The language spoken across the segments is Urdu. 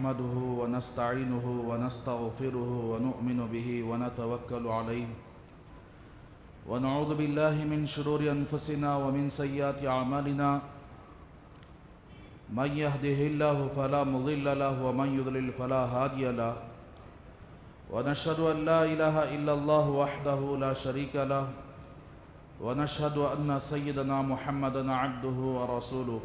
نحمده ونستعينه ونستغفره ونؤمن به ونتوكل عليه ونعوذ بالله من شرور أنفسنا ومن سيئات أعمالنا من يهده الله فلا مضل له ومن يضلل فلا هادي له ونشهد أن لا إله إلا الله وحده لا شريك له ونشهد أن سيدنا محمدا عبده ورسوله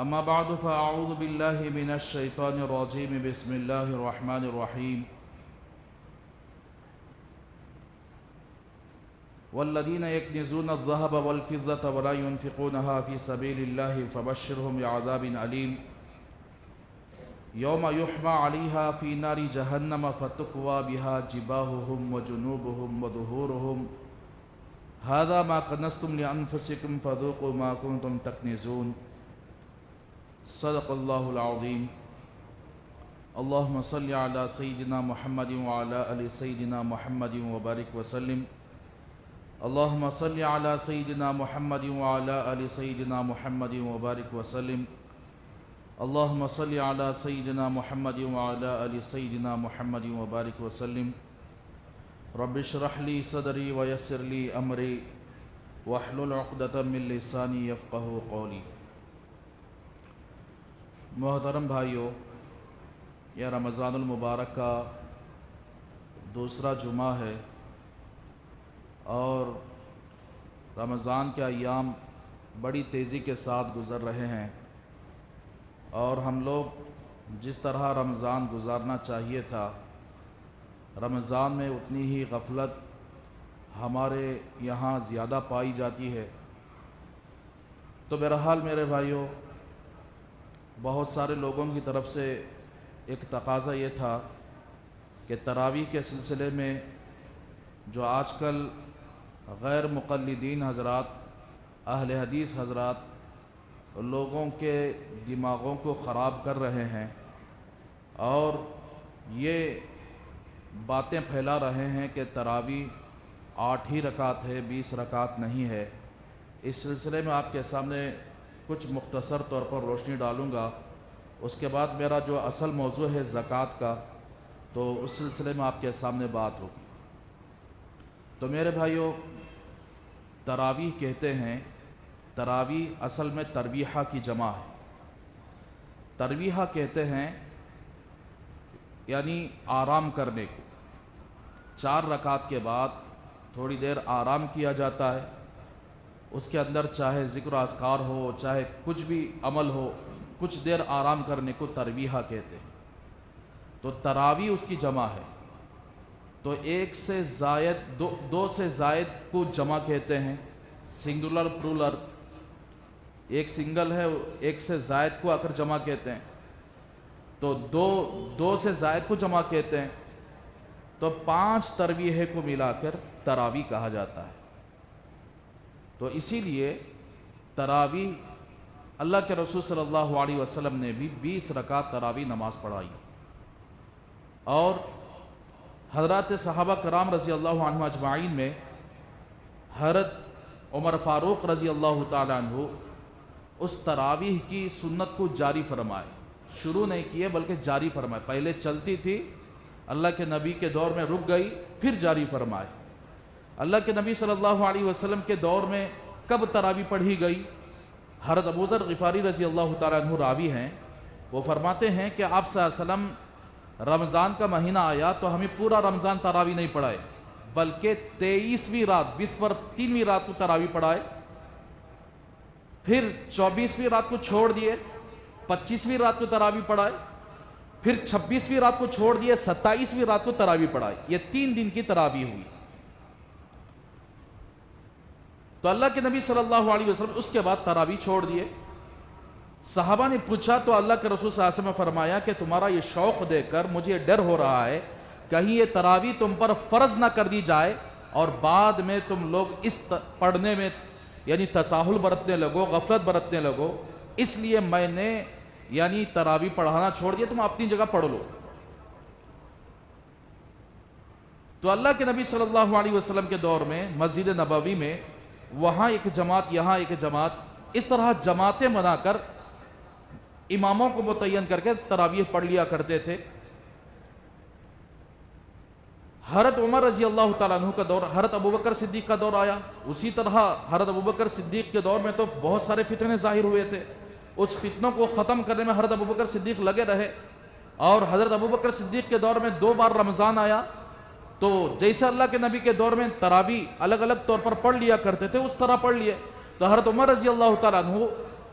أما بعد فأعوذ بالله من الشيطان الرجيم بسم الله الرحمن الرحيم والذين يكنزون الذهب والفضة ولا ينفقونها في سبيل الله فبشرهم بعذاب أليم يوم يحمى عليها في نار جهنم فتكوى بها جباههم وجنوبهم وظهورهم هذا ما كنزتم لأنفسكم فذوقوا ما كنتم تكنزون صدق الله العظيم اللهم صل على سيدنا محمد وعلى آل سيدنا محمد وبارك وسلم اللهم صل على سيدنا محمد وعلى آل سيدنا محمد وبارك وسلم اللهم صل على سيدنا محمد وعلى آل سيدنا محمد وبارك وسلم رب اشرح لي صدري ويسر لي أمري واحلل عقدة من لساني يفقهوا قولي محترم بھائیو، یہ رمضان المبارک کا دوسرا جمعہ ہے اور رمضان کے ایام بڑی تیزی کے ساتھ گزر رہے ہیں اور ہم لوگ جس طرح رمضان گزارنا چاہیے تھا رمضان میں اتنی ہی غفلت ہمارے یہاں زیادہ پائی جاتی ہے۔ تو بہرحال میرے بھائیوں، بہت سارے لوگوں کی طرف سے ایک تقاضا یہ تھا کہ تراویح کے سلسلے میں جو آج کل غیر مقلدین حضرات، اہل حدیث حضرات لوگوں کے دماغوں کو خراب کر رہے ہیں اور یہ باتیں پھیلا رہے ہیں کہ تراویح 8 ہی رکعت ہے، 20 رکعت نہیں ہے، اس سلسلے میں آپ کے سامنے کچھ مختصر طور پر روشنی ڈالوں گا۔ اس کے بعد میرا جو اصل موضوع ہے زکوٰۃ کا، تو اس سلسلے میں آپ کے سامنے بات ہوگی۔ تو میرے بھائیوں، تراویح کہتے ہیں، تراویح اصل میں ترویحہ کی جمع ہے۔ ترویحہ کہتے ہیں یعنی آرام کرنے کو۔ 4 رکعت کے بعد تھوڑی دیر آرام کیا جاتا ہے، اس کے اندر چاہے ذکر و اذکار ہو، چاہے کچھ بھی عمل ہو، کچھ دیر آرام کرنے کو ترویحہ کہتے ہیں۔ تو تراویح اس کی جمع ہے۔ تو 1 سے زائد 2 سے زائد کو جمع کہتے ہیں، سنگولر پلورل، ایک سنگل ہے، 1 سے زائد کو اگر جمع کہتے ہیں تو 2 سے زائد کو جمع کہتے ہیں۔ تو 5 ترویحے کو ملا کر تراویح کہا جاتا ہے۔ تو اسی لیے تراویح اللہ کے رسول صلی اللہ علیہ وسلم نے بھی 20 رکعت تراویح نماز پڑھائی اور حضرات صحابہ کرام رضی اللہ عنہ اجمعین میں حضرت عمر فاروق رضی اللہ تعالیٰ عنہ اس تراویح کی سنت کو جاری فرمائے، شروع نہیں کیے بلکہ جاری فرمائے۔ پہلے چلتی تھی، اللہ کے نبی کے دور میں رک گئی، پھر جاری فرمائے۔ اللہ کے نبی صلی اللہ علیہ وسلم کے دور میں کب تراویح پڑھی گئی؟ حضرت ابو ذر غفاری رضی اللہ تعالیٰ عنہ راوی ہیں، وہ فرماتے ہیں کہ آپ صلی اللہ علیہ وسلم رمضان کا مہینہ آیا تو ہمیں پورا رمضان تراویح نہیں پڑھائے، بلکہ 23ویں رات 3ویں رات کو تراویح پڑھائے، پھر 24ویں رات کو چھوڑ دیے، 25ویں رات کو تراویح پڑھائے، پھر 26ویں رات کو چھوڑ دیے، 27ویں رات کو تراویح پڑھائے۔ یہ 3 دن کی تراویح ہوئی۔ تو اللہ کے نبی صلی اللہ علیہ وسلم اس کے بعد تراویح چھوڑ دیے۔ صحابہ نے پوچھا تو اللہ کے رسول صلی اللہ علیہ وسلم نے فرمایا کہ تمہارا یہ شوق دیکھ کر مجھے ڈر ہو رہا ہے کہیں یہ تراویح تم پر فرض نہ کر دی جائے اور بعد میں تم لوگ اس پڑھنے میں یعنی تساہل برتنے لگو، غفلت برتنے لگو، اس لیے میں نے یعنی تراویح پڑھانا چھوڑ دیا، تم اپنی جگہ پڑھ لو۔ تو اللہ کے نبی صلی اللہ علیہ وسلم کے دور میں مسجد نبوی میں وہاں ایک جماعت، یہاں ایک جماعت، اس طرح جماعتیں بنا کر اماموں کو متعین کر کے تراویح پڑھ لیا کرتے تھے۔ حضرت عمر رضی اللہ تعالیٰ عنہ کا دور، حضرت ابوبکر صدیق کا دور آیا، اسی طرح حضرت ابوبکر صدیق کے دور میں تو بہت سارے فتنے ظاہر ہوئے تھے، اس فتنوں کو ختم کرنے میں حضرت ابوبکر صدیق لگے رہے، اور حضرت ابوبکر صدیق کے دور میں 2 بار رمضان آیا، تو جیسے اللہ کے نبی کے دور میں تراویح الگ الگ طور پر پڑھ لیا کرتے تھے اس طرح پڑھ لیے۔ تو حضرت عمر رضی اللہ تعالیٰ عنہ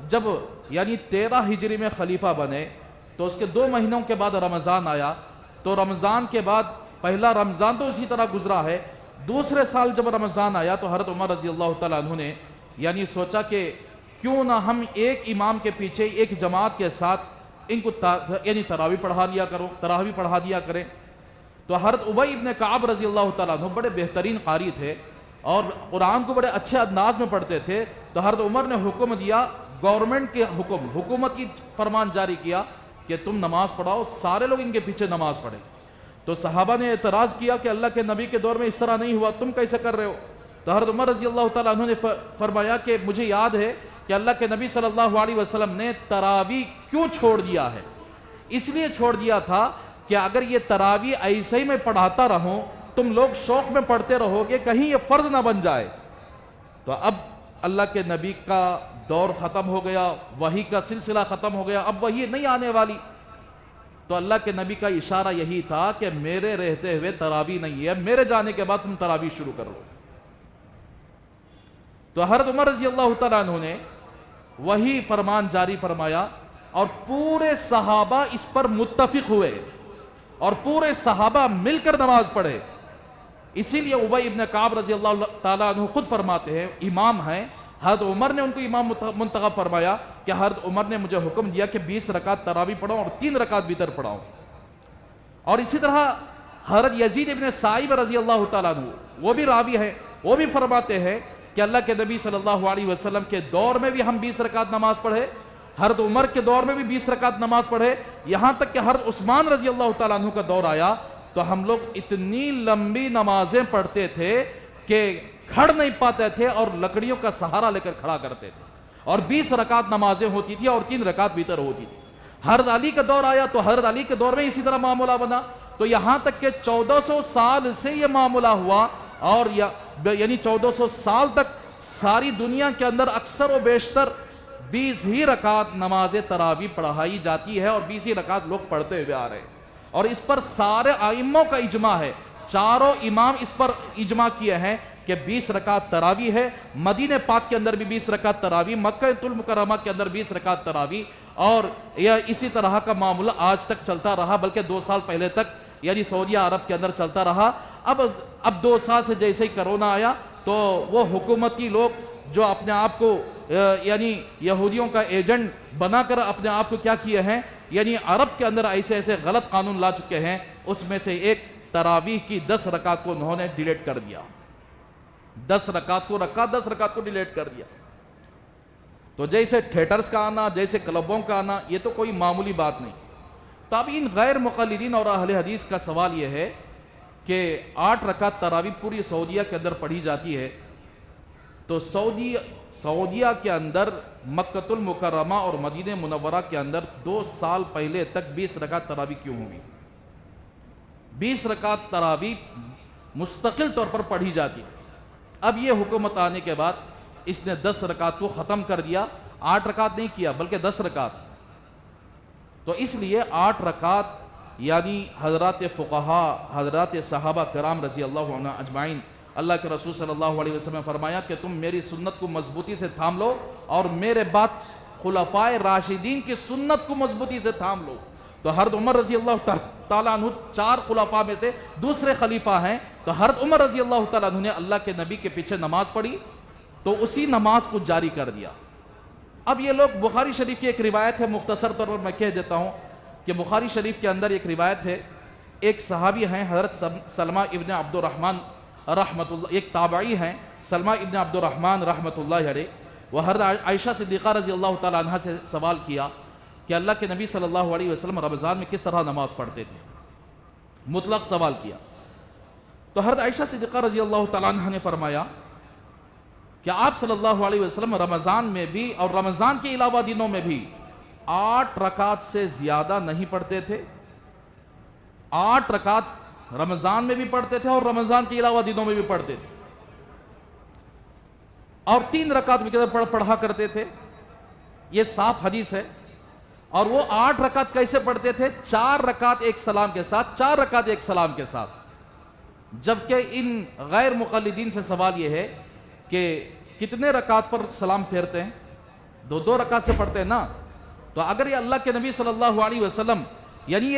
جب یعنی 13 ہجری میں خلیفہ بنے تو اس کے 2 مہینوں کے بعد رمضان آیا، تو رمضان کے بعد پہلا رمضان تو اسی طرح گزرا ہے، دوسرے سال جب رمضان آیا تو حضرت عمر رضی اللہ تعالیٰ عنہ نے یعنی سوچا کہ کیوں نہ ہم ایک امام کے پیچھے ایک جماعت کے ساتھ ان کو یعنی تراویح پڑھا دیا کریں۔ تو حضرت ابی ابن کعب رضی اللہ تعالیٰ عنہ بڑے بہترین قاری تھے اور قرآن کو بڑے اچھے انداز میں پڑھتے تھے، تو حضرت عمر نے حکم دیا، گورنمنٹ کے حکومت کی فرمان جاری کیا کہ تم نماز پڑھاؤ، سارے لوگ ان کے پیچھے نماز پڑھیں۔ تو صحابہ نے اعتراض کیا کہ اللہ کے نبی کے دور میں اس طرح نہیں ہوا، تم کیسے کر رہے ہو؟ تو حضرت عمر رضی اللہ تعالیٰ عنہ نے فرمایا کہ مجھے یاد ہے کہ اللہ کے نبی صلی اللہ علیہ وسلم نے تراویح کیوں چھوڑ دیا ہے، اس لیے چھوڑ دیا تھا کہ اگر یہ تراویح ایسے ہی میں پڑھاتا رہوں تم لوگ شوق میں پڑھتے رہو گے، کہیں یہ فرض نہ بن جائے۔ تو اب اللہ کے نبی کا دور ختم ہو گیا، وحی کا سلسلہ ختم ہو گیا، اب وحی نہیں آنے والی، تو اللہ کے نبی کا اشارہ یہی تھا کہ میرے رہتے ہوئے تراویح نہیں ہے، میرے جانے کے بعد تم تراویح شروع کرو۔ تو حضرت عمر رضی اللہ تعالیٰ عنہ نے وہی فرمان جاری فرمایا اور پورے صحابہ اس پر متفق ہوئے اور پورے صحابہ مل کر نماز پڑھے۔ اسی لیے ابی ابن کعب رضی اللہ تعالیٰ عنہ خود فرماتے ہیں، امام ہیں، حضرت عمر نے ان کو امام منتخب فرمایا کہ حضرت عمر نے مجھے حکم دیا کہ 20 رکعت تراویح پڑھاؤں اور 3 رکعت وتر پڑھاؤں۔ اور اسی طرح حضرت یزید ابن سائب رضی اللہ تعالیٰ عنہ وہ بھی راوی ہیں، وہ بھی فرماتے ہیں کہ اللہ کے نبی صلی اللہ علیہ وسلم کے دور میں بھی ہم 20 رکعت نماز پڑھے، حضرت عمر کے دور میں بھی 20 رکعت نماز پڑھے، یہاں تک کہ حضرت عثمان رضی اللہ تعالیٰ عنہ کا دور آیا تو ہم لوگ اتنی لمبی نمازیں پڑھتے تھے کہ کھڑ نہیں پاتے تھے اور لکڑیوں کا سہارا لے کر کھڑا کرتے تھے، اور 20 رکعت نمازیں ہوتی تھی اور 3 رکعت وتر ہوتی تھی۔ حضرت علی کا دور آیا تو حضرت علی کے دور میں اسی طرح معاملہ بنا، تو یہاں تک کہ 1400 سال سے یہ معاملہ ہوا، اور یعنی 1400 سال تک ساری دنیا کے اندر اکثر و بیشتر 20 ہی رکعت نماز تراویح پڑھائی جاتی ہے اور 20 ہی رکعت لوگ پڑھتے ہوئے آ رہے ہیں، اور اس پر سارے ائموں کا اجماع ہے، چاروں امام اس پر اجماع کیے ہیں کہ 20 رکعت تراویح ہے۔ مدینہ پاک کے اندر بھی 20 رکعت تراویح، مکہ المکرمہ کے اندر 20 رکعت تراویح، اور یہ اسی طرح کا معاملہ آج تک چلتا رہا، بلکہ 2 سال پہلے تک یعنی سعودیہ عرب کے اندر چلتا رہا۔ اب 2 سال سے جیسے ہی کرونا آیا تو وہ حکومتی لوگ جو اپنے آپ کو یعنی یہودیوں کا ایجنٹ بنا کر اپنے آپ کو کیا کیے ہیں، یعنی عرب کے اندر ایسے ایسے غلط قانون لا چکے ہیں، اس میں سے ایک تراویح کی 10 رکعت کو انہوں نے ڈیلیٹ کر دیا، 10 رکعت کو رکھا، 10 رکعت کو ڈیلیٹ کر دیا۔ تو جیسے تھیٹرز کا آنا، جیسے کلبوں کا آنا، یہ تو کوئی معمولی بات نہیں۔ تابعین غیر مقلدین اور اہل حدیث کا سوال یہ ہے کہ 8 رکعت تراویح پوری سعودیہ کے اندر پڑھی جاتی ہے، تو سعودیہ کے اندر مکہ المکرمہ اور مدینہ منورہ کے اندر 2 سال پہلے تک 20 رکعت تراویح کیوں ہوگی؟ 20 رکعت تراویح مستقل طور پر پڑھی جاتی ہے۔ اب یہ حکومت آنے کے بعد اس نے 10 رکعت کو ختم کر دیا، 8 رکعت نہیں کیا بلکہ 10 رکعت۔ تو اس لیے 8 رکعت یعنی حضرات فقہا، حضرات صحابہ کرام رضی اللہ عنہ اجمعین، اللہ کے رسول صلی اللہ علیہ وسلم نے فرمایا کہ تم میری سنت کو مضبوطی سے تھام لو اور میرے بعد خلفائے راشدین کی سنت کو مضبوطی سے تھام لو۔ تو حضرت عمر رضی اللہ تعالیٰ عنہ 4 خلفاء میں سے دوسرے خلیفہ ہیں، تو حضرت عمر رضی اللہ تعالیٰ عنہ نے اللہ کے نبی کے پیچھے نماز پڑھی تو اسی نماز کو جاری کر دیا۔ اب یہ لوگ بخاری شریف کی ایک روایت ہے، مختصر طور پر میں کہہ دیتا ہوں کہ بخاری شریف کے اندر ایک روایت ہے، ایک صحابی ہیں حضرت سلمہ ابن عبد الرحمن رحمت اللہ، ایک تابعی ہیں سلمہ ابن عبد الرحمن رحمت اللہ علیہ، وہ حضرت عائشہ صدیقہ رضی اللہ تعالیٰ عنہ سے سوال کیا کہ اللہ کے نبی صلی اللہ علیہ وسلم رمضان میں کس طرح نماز پڑھتے تھے، مطلق سوال کیا۔ تو حضرت عائشہ صدیقہ رضی اللہ تعالیٰ عنہ نے فرمایا کہ آپ صلی اللہ علیہ وسلم رمضان میں بھی اور رمضان کے علاوہ دنوں میں بھی 8 رکعت سے زیادہ نہیں پڑھتے تھے. 8 رکعت رمضان میں بھی پڑھتے تھے اور رمضان کے علاوہ دنوں میں بھی پڑھتے تھے, اور 3 رکعت پڑھا کرتے تھے. یہ صاف حدیث ہے. اور وہ 8 رکعت کیسے پڑھتے تھے؟ 4 رکعت ایک سلام کے ساتھ, 4 رکعت ایک سلام کے ساتھ. جبکہ ان غیر مقلدین سے سوال یہ ہے کہ کتنے رکعت پر سلام پھیرتے ہیں؟ 2 رکعت سے پڑھتے ہیں نا. تو اگر یہ اللہ کے نبی صلی اللہ علیہ وسلم, یعنی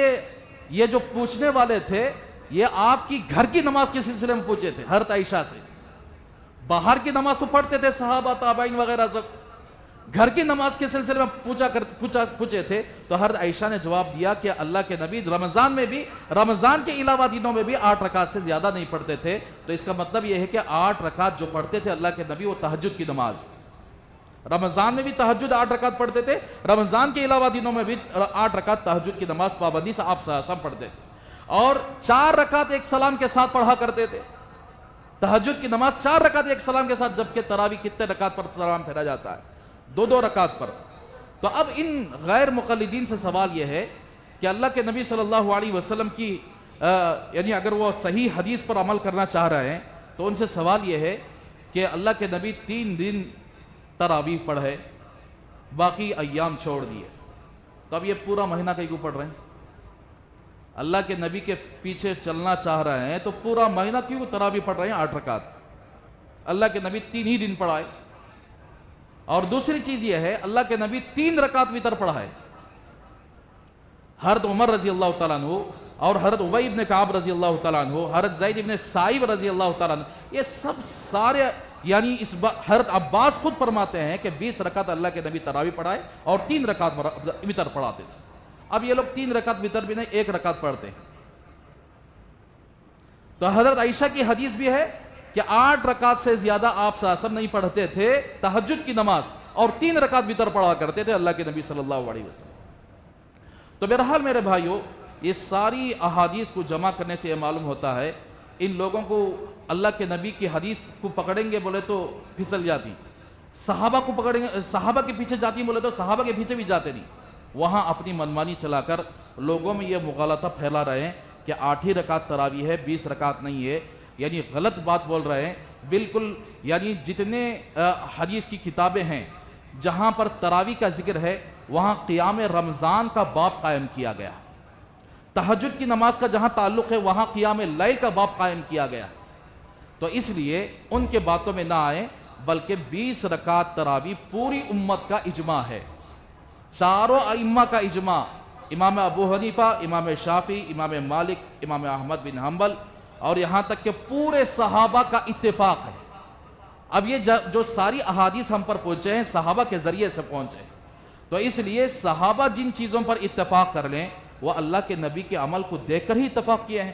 یہ جو پوچھنے والے تھے, یہ آپ کی گھر کی نماز کے سلسلے میں پوچھے تھے حضرت عائشہ سے. باہر کی نماز تو پڑھتے تھے صحابہ تابعین وغیرہ سب, گھر کی نماز کے سلسلے میں پوچھے تھے. تو حضرت عائشہ نے جواب دیا کہ اللہ کے نبی رمضان میں بھی, رمضان کے علاوہ دنوں میں بھی 8 رکعت سے زیادہ نہیں پڑھتے تھے. تو اس کا مطلب یہ ہے کہ 8 رکعت جو پڑھتے تھے اللہ کے نبی وہ تہجد کی نماز, رمضان میں بھی تہجد 8 رکعت پڑھتے تھے, رمضان کے علاوہ دنوں میں بھی 8 رکعت تہجد کی نماز پابندی سے آپ سب پڑھتے تھے. اور 4 رکعت ایک سلام کے ساتھ پڑھا کرتے تھے. تہجد کی نماز 4 رکعت ایک سلام کے ساتھ, جبکہ تراویح کتنے رکعت پر سلام پھیرا جاتا ہے؟ 2 رکعت پر. تو اب ان غیر مقلدین سے سوال یہ ہے کہ اللہ کے نبی صلی اللہ علیہ وسلم کی یعنی اگر وہ صحیح حدیث پر عمل کرنا چاہ رہے ہیں تو ان سے سوال یہ ہے کہ اللہ کے نبی 3 دن تراویح پڑھے, باقی ایام چھوڑ دیے. تو اب یہ پورا مہینہ کیوں پڑھ رہے ہیں؟ اللہ کے نبی کے پیچھے چلنا چاہ رہے ہیں تو پورا مہینہ کیوں تراویح پڑھ رہے ہیں 8 رکعت؟ اللہ کے نبی 3 ہی دن پڑھائے. اور دوسری چیز یہ ہے اللہ کے نبی 3 رکعت وتر پڑھائے. حضرت عمر رضی اللہ تعالیٰ عنہ اور حضرت ابی ابن کعب رضی اللہ تعالیٰ عنہ, حضرت زید ابن ثائب رضی اللہ تعالیٰ عنہ, یہ سب سارے یعنی حضرت عباس خود فرماتے ہیں کہ 20 رکعت اللہ کے نبی تراویح پڑھائے اور 3 رکعت وتر پڑھاتے تھے. اب یہ لوگ 3 رکعت وتر بھی نہیں 1 رکعت پڑھتے ہیں. تو حضرت عائشہ کی حدیث بھی ہے کہ 8 رکعت سے زیادہ آپ صلی اللہ علیہ وسلم نہیں پڑھتے تھے تہجد کی نماز, اور 3 رکعت وتر پڑھا کرتے تھے اللہ کے نبی صلی اللہ علیہ وسلم. تو بہرحال میرے بھائیوں, یہ ساری احادیث کو جمع کرنے سے یہ معلوم ہوتا ہے ان لوگوں کو اللہ کے نبی کی حدیث کو پکڑیں گے بولے تو پھسل جاتی, صحابہ کو پکڑیں گے, صحابہ کے پیچھے جاتی بولے تو صحابہ کے پیچھے بھی جاتے نہیں. وہاں اپنی منمانی چلا کر لوگوں میں یہ مغالطہ پھیلا رہے ہیں کہ 8 ہی رکعت تراویح ہے, 20 رکعت نہیں ہے, یعنی غلط بات بول رہے ہیں بالکل. یعنی جتنے حدیث کی کتابیں ہیں جہاں پر تراویح کا ذکر ہے وہاں قیام رمضان کا باب قائم کیا گیا. تہجد کی نماز کا جہاں تعلق ہے وہاں قیام لیل کا باب قائم کیا گیا. تو اس لیے ان کے باتوں میں نہ آئیں, بلکہ 20 رکعت تراویح پوری امت کا اجماع ہے, چاروں ائمہ کا اجماع, امام ابو حنیفہ, امام شافعی, امام مالک, امام احمد بن حنبل, اور یہاں تک کہ پورے صحابہ کا اتفاق ہے. اب یہ جو ساری احادیث ہم پر پہنچے ہیں صحابہ کے ذریعے سے پہنچے, تو اس لیے صحابہ جن چیزوں پر اتفاق کر لیں وہ اللہ کے نبی کے عمل کو دیکھ کر ہی اتفاق کیے ہیں.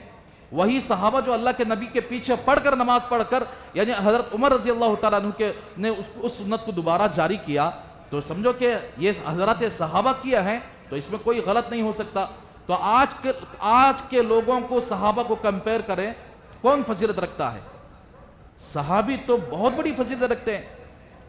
وہی صحابہ جو اللہ کے نبی کے پیچھے پڑھ کر نماز پڑھ کر, یعنی حضرت عمر رضی اللہ تعالیٰ عنہ نے اس سنت کو دوبارہ جاری کیا, تو سمجھو کہ یہ حضرات صحابہ کیا ہیں تو اس میں کوئی غلط نہیں ہو سکتا. تو آج کے لوگوں کو صحابہ کو کمپیئر کریں, کون فضیلت رکھتا ہے؟ صحابی تو بہت بڑی فضیلت رکھتے ہیں.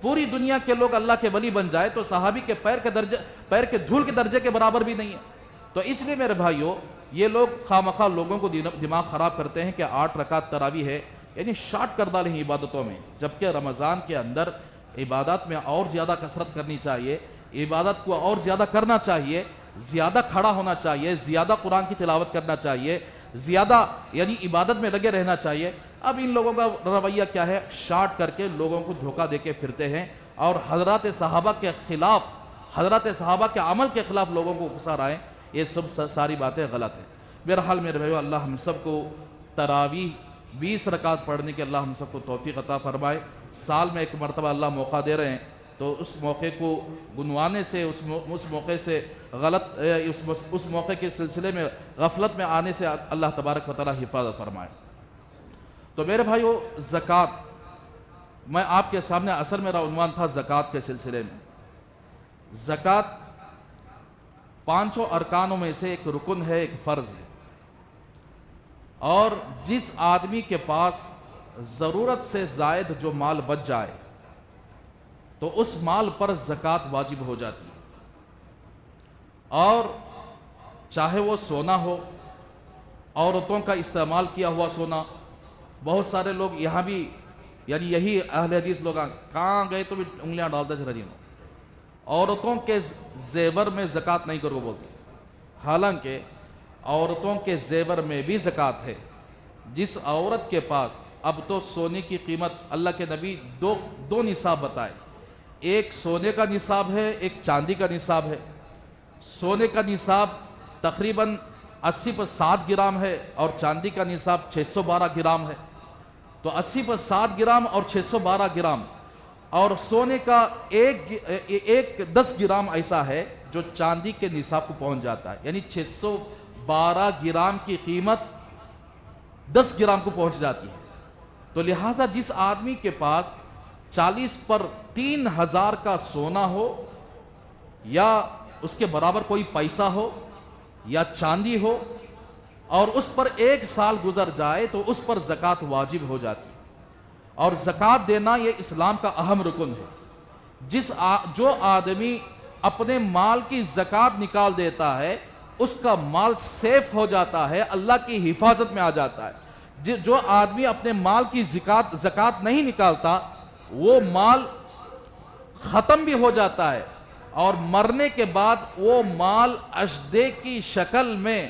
پوری دنیا کے لوگ اللہ کے ولی بن جائے تو صحابی کے پیر کے دھول کے درجے کے برابر بھی نہیں ہے. تو اس لیے میرے بھائیوں, یہ لوگ خواہ لوگوں کو دماغ خراب کرتے ہیں کہ 8 رکعت تراویح ہے, یعنی شارٹ کر ڈالیں عبادتوں میں, جبکہ رمضان کے اندر عبادت میں اور زیادہ کثرت کرنی چاہیے, عبادت کو اور زیادہ کرنا چاہیے, زیادہ کھڑا ہونا چاہیے, زیادہ قرآن کی تلاوت کرنا چاہیے, زیادہ یعنی عبادت میں لگے رہنا چاہیے. اب ان لوگوں کا رویہ کیا ہے؟ شارٹ کر کے لوگوں کو دھوکہ دے کے پھرتے ہیں اور حضرات صحابہ کے خلاف, حضرات صحابہ کے عمل کے خلاف لوگوں کو اکسا رہے ہیں. یہ سب ساری باتیں غلط ہیں. بہرحال میرے بھائیو, اللہ ہم سب کو تراویح 20 رکعت پڑھنے کے اللہ ہم سب کو توفیق عطا فرمائے. سال میں ایک مرتبہ اللہ موقع دے رہے ہیں تو اس موقع کو گنوانے سے, اس موقع سے غلط اس موقع کے سلسلے میں غفلت میں آنے سے اللہ تبارک و تعالی حفاظت فرمائے. تو میرے بھائیو, زکوٰۃ, میں آپ کے سامنے اصل میرا عنوان تھا زکوٰۃ کے سلسلے میں. زکوٰۃ 5 ارکانوں میں سے ایک رکن ہے, ایک فرض ہے, اور جس آدمی کے پاس ضرورت سے زائد جو مال بچ جائے تو اس مال پر زکوٰۃ واجب ہو جاتی ہے. اور چاہے وہ سونا ہو، عورتوں کا استعمال کیا ہوا سونا، بہت سارے لوگ یہاں بھی یعنی یہی اہل حدیث لوگ کہاں گئے تو بھی انگلیاں ڈالتے چلا جی، عورتوں کے زیور میں زکوٰۃ نہیں کرو بولتے، حالانکہ عورتوں کے زیور میں بھی زکوٰۃ ہے۔ جس عورت کے پاس اب تو سونے کی قیمت اللہ کے نبی دو نصاب بتائے، ایک سونے کا نصاب ہے، ایک چاندی کا نصاب ہے۔ سونے کا نصاب تقریباً 80 پر 7 گرام ہے اور چاندی کا نصاب 612 گرام ہے، تو 80 پر 7 گرام اور 612 گرام، اور سونے کا ایک 10 گرام ایسا ہے جو چاندی کے نصاب کو پہنچ جاتا ہے، یعنی 612 گرام کی قیمت 10 گرام کو پہنچ جاتی ہے۔ تو لہٰذا جس آدمی کے پاس 40 پر 3000 کا سونا ہو، یا اس کے برابر کوئی پیسہ ہو یا چاندی ہو، اور اس پر 1 سال گزر جائے تو اس پر زکوٰۃ واجب ہو جاتی ہے۔ اور زکوٰۃ دینا یہ اسلام کا اہم رکن ہے۔ جو آدمی اپنے مال کی زکوٰۃ نکال دیتا ہے اس کا مال سیف ہو جاتا ہے، اللہ کی حفاظت میں آ جاتا ہے۔ جو آدمی اپنے مال کی زکوٰۃ نہیں نکالتا وہ مال ختم بھی ہو جاتا ہے، اور مرنے کے بعد وہ مال اجدے کی شکل میں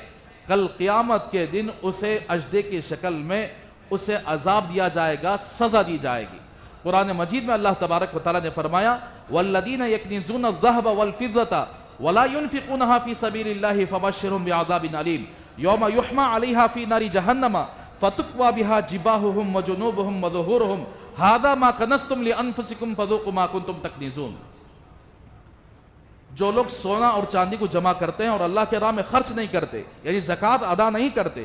کل قیامت کے دن اسے اجدے کی شکل میں اسے عذاب دیا جائے گا، سزا دی جائے گی۔ قرآن مجید میں اللہ تبارک و تعالیٰ نے فرمایا وَالَّذِينَ يَكْنِزُونَ الذَّهَبَ وَالْفِضَّةَ وَلَا يُنْفِقُونَهَا فِي سَبِيلِ اللَّهِ فَبَشِّرْهُم بِعَذَابٍ أَلِيمٍ يَوْمَ يُحْمَى عَلَيْهَا فِي نَارِ جَهَنَّمَ فَتُكْوَى بِهَا جِبَاهُهُمْ وَجُنُوبُهُمْ وَظُهُورُهُمْ هَذَا مَا كَنَزْتُمْ لِأَنفُسِكُمْ فَذُوقُوا مَا كُنتُمْ تَكْنِزُونَ۔ جو لوگ سونا اور چاندی کو جمع کرتے ہیں اور اللہ کے راہ میں خرچ نہیں کرتے، یعنی زکوٰۃ ادا نہیں کرتے،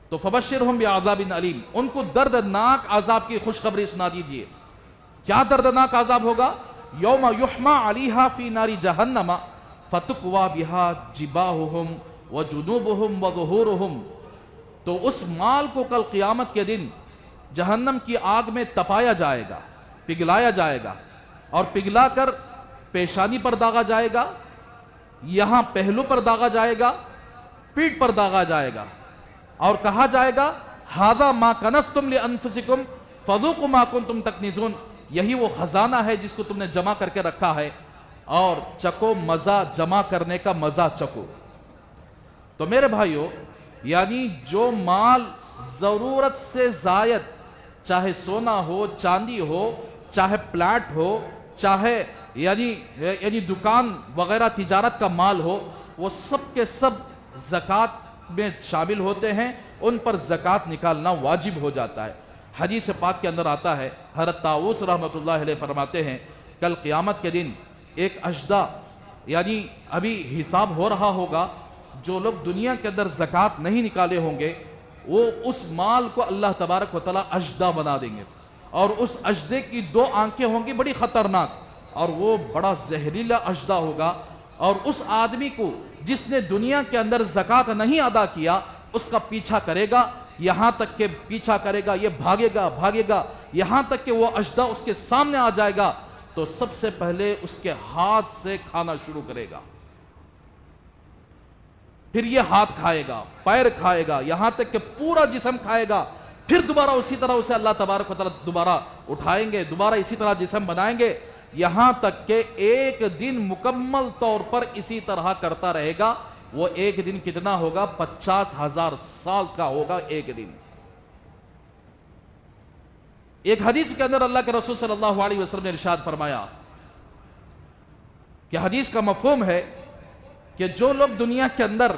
تو فبشرہم بعذاب علیم، ان کو دردناک عذاب کی خوشخبری سنا دیجئے۔ کیا دردناک عذاب ہوگا؟ یوم یحمى علیہا فی نار جہنم فتکوی بہا جباہہم وجنوبہم وظہورہم، تو اس مال کو کل قیامت کے دن جہنم کی آگ میں تپایا جائے گا، پگھلایا جائے گا، اور پگھلا کر پیشانی پر داغا جائے گا، یہاں پہلو پر داغا جائے گا، پیٹھ پر داغا جائے گا، اور کہا جائے گا ھذا ما کنزتم لانفسکم فذوقوا ما کنتم تکنزون، یہی وہ خزانہ ہے جس کو تم نے جمع کر کے رکھا ہے، اور چکو مزہ، جمع کرنے کا مزہ چکو۔ تو میرے بھائیو، یعنی جو مال ضرورت سے زائد، چاہے سونا ہو، چاندی ہو، چاہے پلاٹ ہو، چاہے یعنی دکان وغیرہ تجارت کا مال ہو، وہ سب کے سب زکوٰۃ میں شامل ہوتے ہیں، ان پر زکوٰۃ نکالنا واجب ہو جاتا ہے۔ حدیث پاک کے اندر آتا ہے، حضرت طاؤوس رحمۃ اللہ علیہ فرماتے ہیں کل قیامت کے دن ایک اژدھا، یعنی ابھی حساب ہو رہا ہوگا، جو لوگ دنیا کے اندر زکوٰۃ نہیں نکالے ہوں گے وہ اس مال کو اللہ تبارک و تعالیٰ اژدھا بنا دیں گے، اور اس اژدھے کی 2 آنکھیں ہوں گی بڑی خطرناک، اور وہ بڑا زہریلا اژدھا ہوگا، اور اس آدمی کو جس نے دنیا کے اندر زکوٰۃ نہیں ادا کیا اس کا پیچھا کرے گا، یہاں تک کہ پیچھا کرے گا، یہ بھاگے گا یہاں تک کہ وہ اژدھا اس کے سامنے آ جائے گا تو سب سے پہلے اس کے ہاتھ سے کھانا شروع کرے گا، پھر یہ ہاتھ کھائے گا، پیر کھائے گا، یہاں تک کہ پورا جسم کھائے گا، پھر دوبارہ اسی طرح اسے اللہ تبارک و تعالیٰ دوبارہ اٹھائیں گے، دوبارہ اسی طرح جسم بنائیں گے، یہاں تک کہ ایک دن مکمل طور پر اسی طرح کرتا رہے گا۔ وہ ایک دن کتنا ہوگا؟ 50,000 سال کا ہوگا ایک دن۔ ایک حدیث کے اندر اللہ کے رسول صلی اللہ علیہ وسلم نے ارشاد فرمایا کہ حدیث کا مفہوم ہے کہ جو لوگ دنیا کے اندر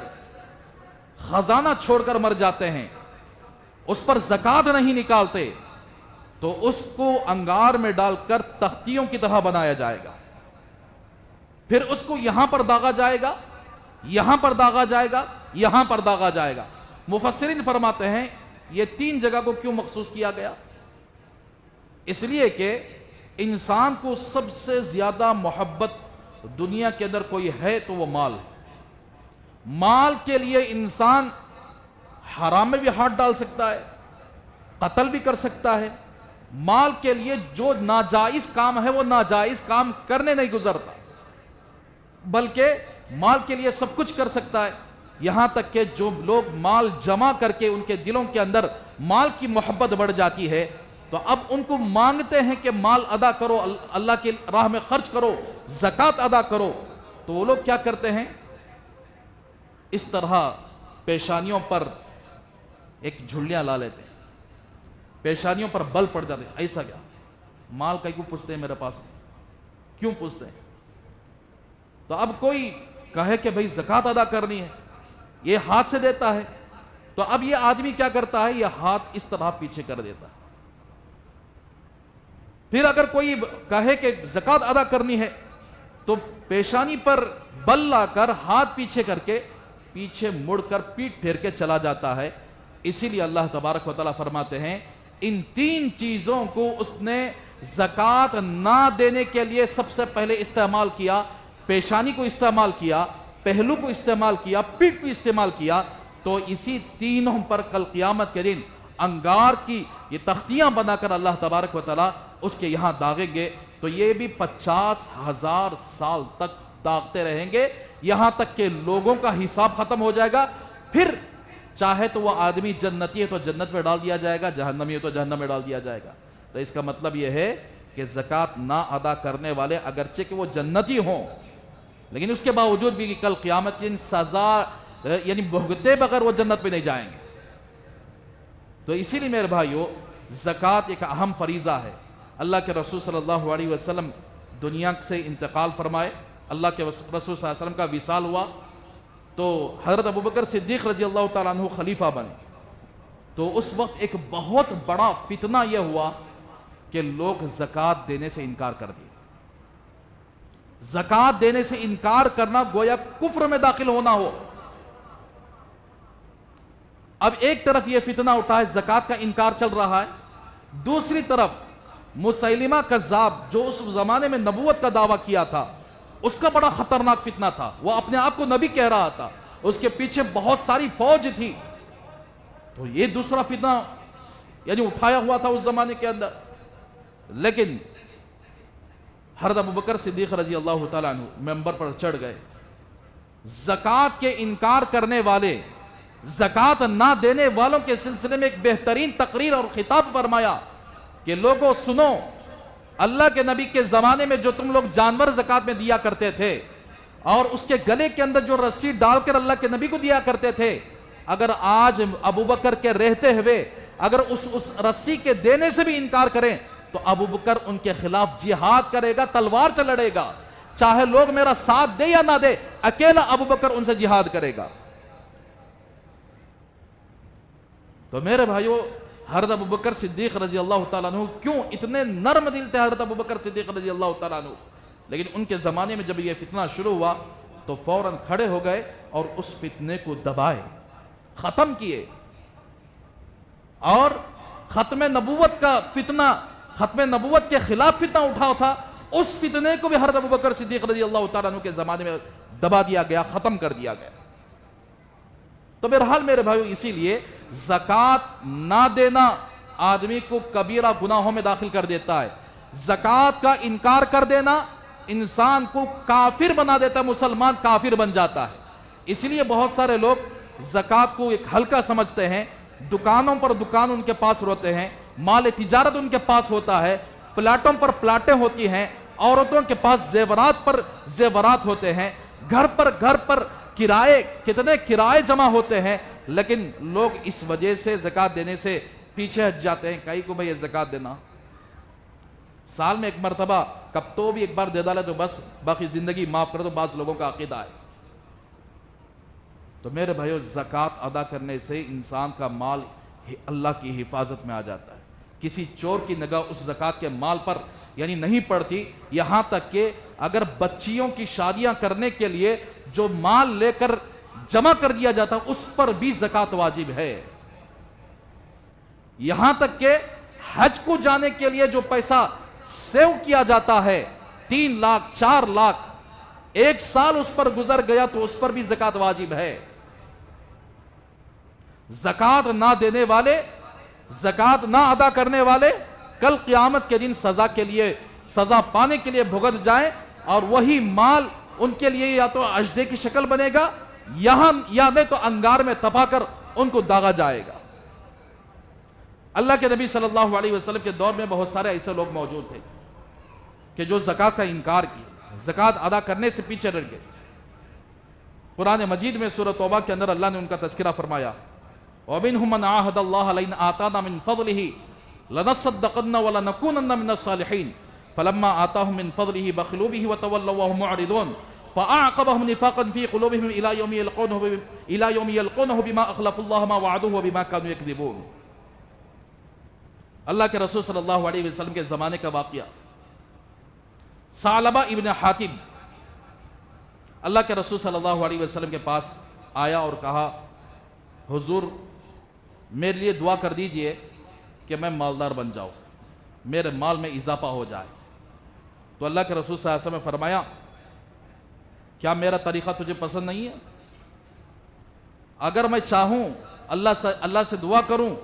خزانہ چھوڑ کر مر جاتے ہیں، اس پر زکوٰۃ نہیں نکالتے، تو اس کو انگار میں ڈال کر تختیوں کی طرح بنایا جائے گا، پھر اس کو یہاں پر داغا جائے گا، یہاں پر داغا جائے گا، یہاں پر داغا جائے گا۔ مفسرین فرماتے ہیں یہ 3 جگہ کو کیوں مخصوص کیا گیا؟ اس لیے کہ انسان کو سب سے زیادہ محبت دنیا کے اندر کوئی ہے تو وہ مال ہے۔ مال کے لیے انسان حرام میں بھی ہاتھ ڈال سکتا ہے، قتل بھی کر سکتا ہے، مال کے لیے جو ناجائز کام ہے وہ ناجائز کام کرنے نہیں گزرتا، بلکہ مال کے لیے سب کچھ کر سکتا ہے، یہاں تک کہ جو لوگ مال جمع کر کے ان کے دلوں کے اندر مال کی محبت بڑھ جاتی ہے، تو اب ان کو مانگتے ہیں کہ مال ادا کرو، اللہ کی راہ میں خرچ کرو، زکوٰۃ ادا کرو، تو وہ لوگ کیا کرتے ہیں؟ اس طرح پیشانیوں پر ایک جھلیاں لا لیتے ہیں، پیشانیوں پر بل پڑ جاتے ہیں، ایسا کیا مال کا کیوں پوچھتے ہیں میرے پاس، کیوں پوچھتے ہیں؟ تو اب کوئی کہے کہ بھئی زکوٰۃ ادا کرنی ہے، یہ ہاتھ سے دیتا ہے، تو اب یہ آدمی کیا کرتا ہے؟ یہ ہاتھ اس طرح پیچھے کر دیتا ہے۔ پھر اگر کوئی کہے کہ زکوٰۃ ادا کرنی ہے تو پیشانی پر بل لا کر ہاتھ پیچھے کر کے پیچھے مڑ کر پیٹ پھیر کے چلا جاتا ہے۔ اسی لیے اللہ تبارک و تعالیٰ فرماتے ہیں ان تین چیزوں کو اس نے زکوٰۃ نہ دینے کے لیے سب سے پہلے استعمال کیا، پیشانی کو استعمال کیا، پہلو کو استعمال کیا، پیٹ کو استعمال کیا، تو اسی تینوں پر کل قیامت کے دن انگار کی یہ تختیاں بنا کر اللہ تبارک و تعالیٰ اس کے یہاں داغیں گے، تو یہ بھی 50,000 سال تک داغتے رہیں گے، یہاں تک کہ لوگوں کا حساب ختم ہو جائے گا۔ پھر چاہے تو وہ آدمی جنتی ہے تو جنت میں ڈال دیا جائے گا، جہنمی ہے تو جہنم میں ڈال دیا جائے گا۔ تو اس کا مطلب یہ ہے کہ زکوٰۃ نہ ادا کرنے والے اگرچہ کہ وہ جنتی ہوں، لیکن اس کے باوجود بھی کل قیامت کی سزا یعنی بھگتے بغیر وہ جنت میں نہیں جائیں گے۔ تو اسی لیے میرے بھائیو زکوٰۃ ایک اہم فریضہ ہے۔ اللہ کے رسول صلی اللہ علیہ وسلم دنیا سے انتقال فرمائے، اللہ کے رسول صلی اللہ علیہ وسلم کا وصال ہوا، تو حضرت ابوبکر صدیق رضی اللہ تعالیٰ عنہ خلیفہ بنے۔ تو اس وقت ایک بہت بڑا فتنہ یہ ہوا کہ لوگ زکوٰۃ دینے سے انکار کر دیے۔ زکوٰۃ دینے سے انکار کرنا گویا کفر میں داخل ہونا ہو۔ اب ایک طرف یہ فتنہ اٹھا ہے، زکوٰۃ کا انکار چل رہا ہے، دوسری طرف مسیلمہ کذاب جو اس زمانے میں نبوت کا دعویٰ کیا تھا، اس کا بڑا خطرناک فتنہ تھا، وہ اپنے آپ کو نبی کہہ رہا تھا، اس کے پیچھے بہت ساری فوج تھی، تو یہ دوسرا فتنہ یعنی اٹھایا ہوا تھا اس زمانے کے اندر۔ لیکن حضرت ابوبکر صدیق رضی اللہ تعالیٰ عنہ ممبر پر چڑھ گئے، زکوٰۃ کے انکار کرنے والے، زکوٰۃ نہ دینے والوں کے سلسلے میں ایک بہترین تقریر اور خطاب فرمایا کہ لوگوں سنو، اللہ کے نبی کے زمانے میں جو تم لوگ جانور زکوٰۃ میں دیا کرتے تھے اور اس کے گلے کے اندر جو رسی ڈال کر اللہ کے نبی کو دیا کرتے تھے، اگر آج ابوبکر کے رہتے ہوئے اگر اس رسی کے دینے سے بھی انکار کریں تو ابوبکر ان کے خلاف جہاد کرے گا، تلوار سے لڑے گا، چاہے لوگ میرا ساتھ دے یا نہ دے، اکیلا ابوبکر ان سے جہاد کرے گا۔ تو میرے بھائیو حضرت ابوبکر صدیق رضی اللہ تعالیٰ عنہ کیوں اتنے نرم دل تھے حضرت ابوبکر صدیق رضی اللہ تعالیٰ عنہ، لیکن ان کے زمانے میں جب یہ فتنہ شروع ہوا تو فوراً کھڑے ہو گئے اور اس فتنے کو دبائے، ختم کیے، اور ختم نبوت کا فتنہ، ختم نبوت کے خلاف فتنہ اٹھا تھا، اس فتنے کو بھی حضرت ابوبکر صدیق رضی اللہ تعالیٰ عنہ کے زمانے میں دبا دیا گیا، ختم کر دیا گیا۔ تو بہرحال میرے بھائیو اسی لیے زکوٰۃ نہ دینا آدمی کو کبیرہ گناہوں میں داخل کر دیتا ہے، زکوٰۃ کا انکار کر دینا انسان کو کافر بنا دیتا ہے، مسلمان کافر بن جاتا ہے۔ اس لیے بہت سارے لوگ زکوٰۃ کو ایک ہلکا سمجھتے ہیں، دکانوں پر دکان ان کے پاس ہوتے ہیں، مال تجارت ان کے پاس ہوتا ہے، پلاٹوں پر پلاٹیں ہوتی ہیں، عورتوں کے پاس زیورات پر زیورات ہوتے ہیں، گھر پر کرائے کتنے کرائے جمع ہوتے ہیں، لیکن لوگ اس وجہ سے زکوٰۃ دینے سے پیچھے ہٹ جاتے ہیں۔ کئی کو بھئی یہ زکوٰۃ دینا سال میں ایک مرتبہ کب تو بھی ایک بار دے ڈالے تو بس باقی زندگی معاف کر دو، بعض لوگوں کا عقیدہ ہے۔ تو میرے بھائیو زکوٰۃ ادا کرنے سے انسان کا مال اللہ کی حفاظت میں آ جاتا ہے، کسی چور کی نگاہ اس زکوٰۃ کے مال پر یعنی نہیں پڑتی، یہاں تک کہ اگر بچیوں کی شادیاں کرنے کے لیے جو مال لے کر جمع کر دیا جاتا اس پر بھی زکوٰۃ واجب ہے، یہاں تک کہ حج کو جانے کے لیے جو پیسہ سیو کیا جاتا ہے 3 لاکھ 4 لاکھ، 1 سال اس پر گزر گیا تو اس پر بھی زکوٰۃ واجب ہے۔ زکوٰۃ نہ دینے والے، زکوٰۃ نہ ادا کرنے والے کل قیامت کے دن سزا پانے کے لیے بھگت جائیں، اور وہی مال ان کے لیے یا تو اژدے کی شکل بنے گا یا نہیں تو انگار میں تپا کر ان کو داغا جائے گا۔ اللہ کے نبی صلی اللہ علیہ وسلم کے دور میں بہت سارے ایسے لوگ موجود تھے کہ جو زکوٰۃ کا انکار کیا، زکوٰۃ ادا کرنے سے پیچھے رہ گئے۔ قرآن مجید میں سورۃ توبہ کے اندر اللہ نے ان کا تذکرہ فرمایا، وَمِنْهُمْ مَنْ عَاهَدَ اللَّهَ لَئِنْ آتَانَا مِنْ فَضْلِهِ لَنَصَّدَّقَنَّ وَلَنَكُونَنَّ مِنَ الصَّالِحِينَ فَلَمَّا آتَاهُم مِّن فَضْلِهِ بَخِلُوا بِهِ وَتَوَلَّوْا وَهُمْ مُعْرِضُونَ فَأَعْقَبَهُمْ نِفَاقًا فِي قُلُوبِهِمْ إِلَى يَوْمِ يَلْقَوْنَهُ بِمَا أَخْلَفُوا اللَّهَ مَا وَعَدُوهُ وَبِمَا كَانُوا يَكْذِبُونَ۔ اللہ کے رسول صلی اللہ علیہ وسلم کے زمانے کا واقعہ، ثعلبہ ابن حاتم اللہ کے رسول صلی اللہ علیہ وسلم کے پاس آیا اور کہا، حضور میرے لیے دعا کر دیجئے کہ میں مالدار بن جاؤں، میرے مال میں اضافہ ہو جائے۔ تو اللہ کے رسول صلی اللہ علیہ وسلم نے فرمایا، کیا میرا طریقہ تجھے پسند نہیں ہے؟ اگر میں چاہوں اللہ سے دعا کروں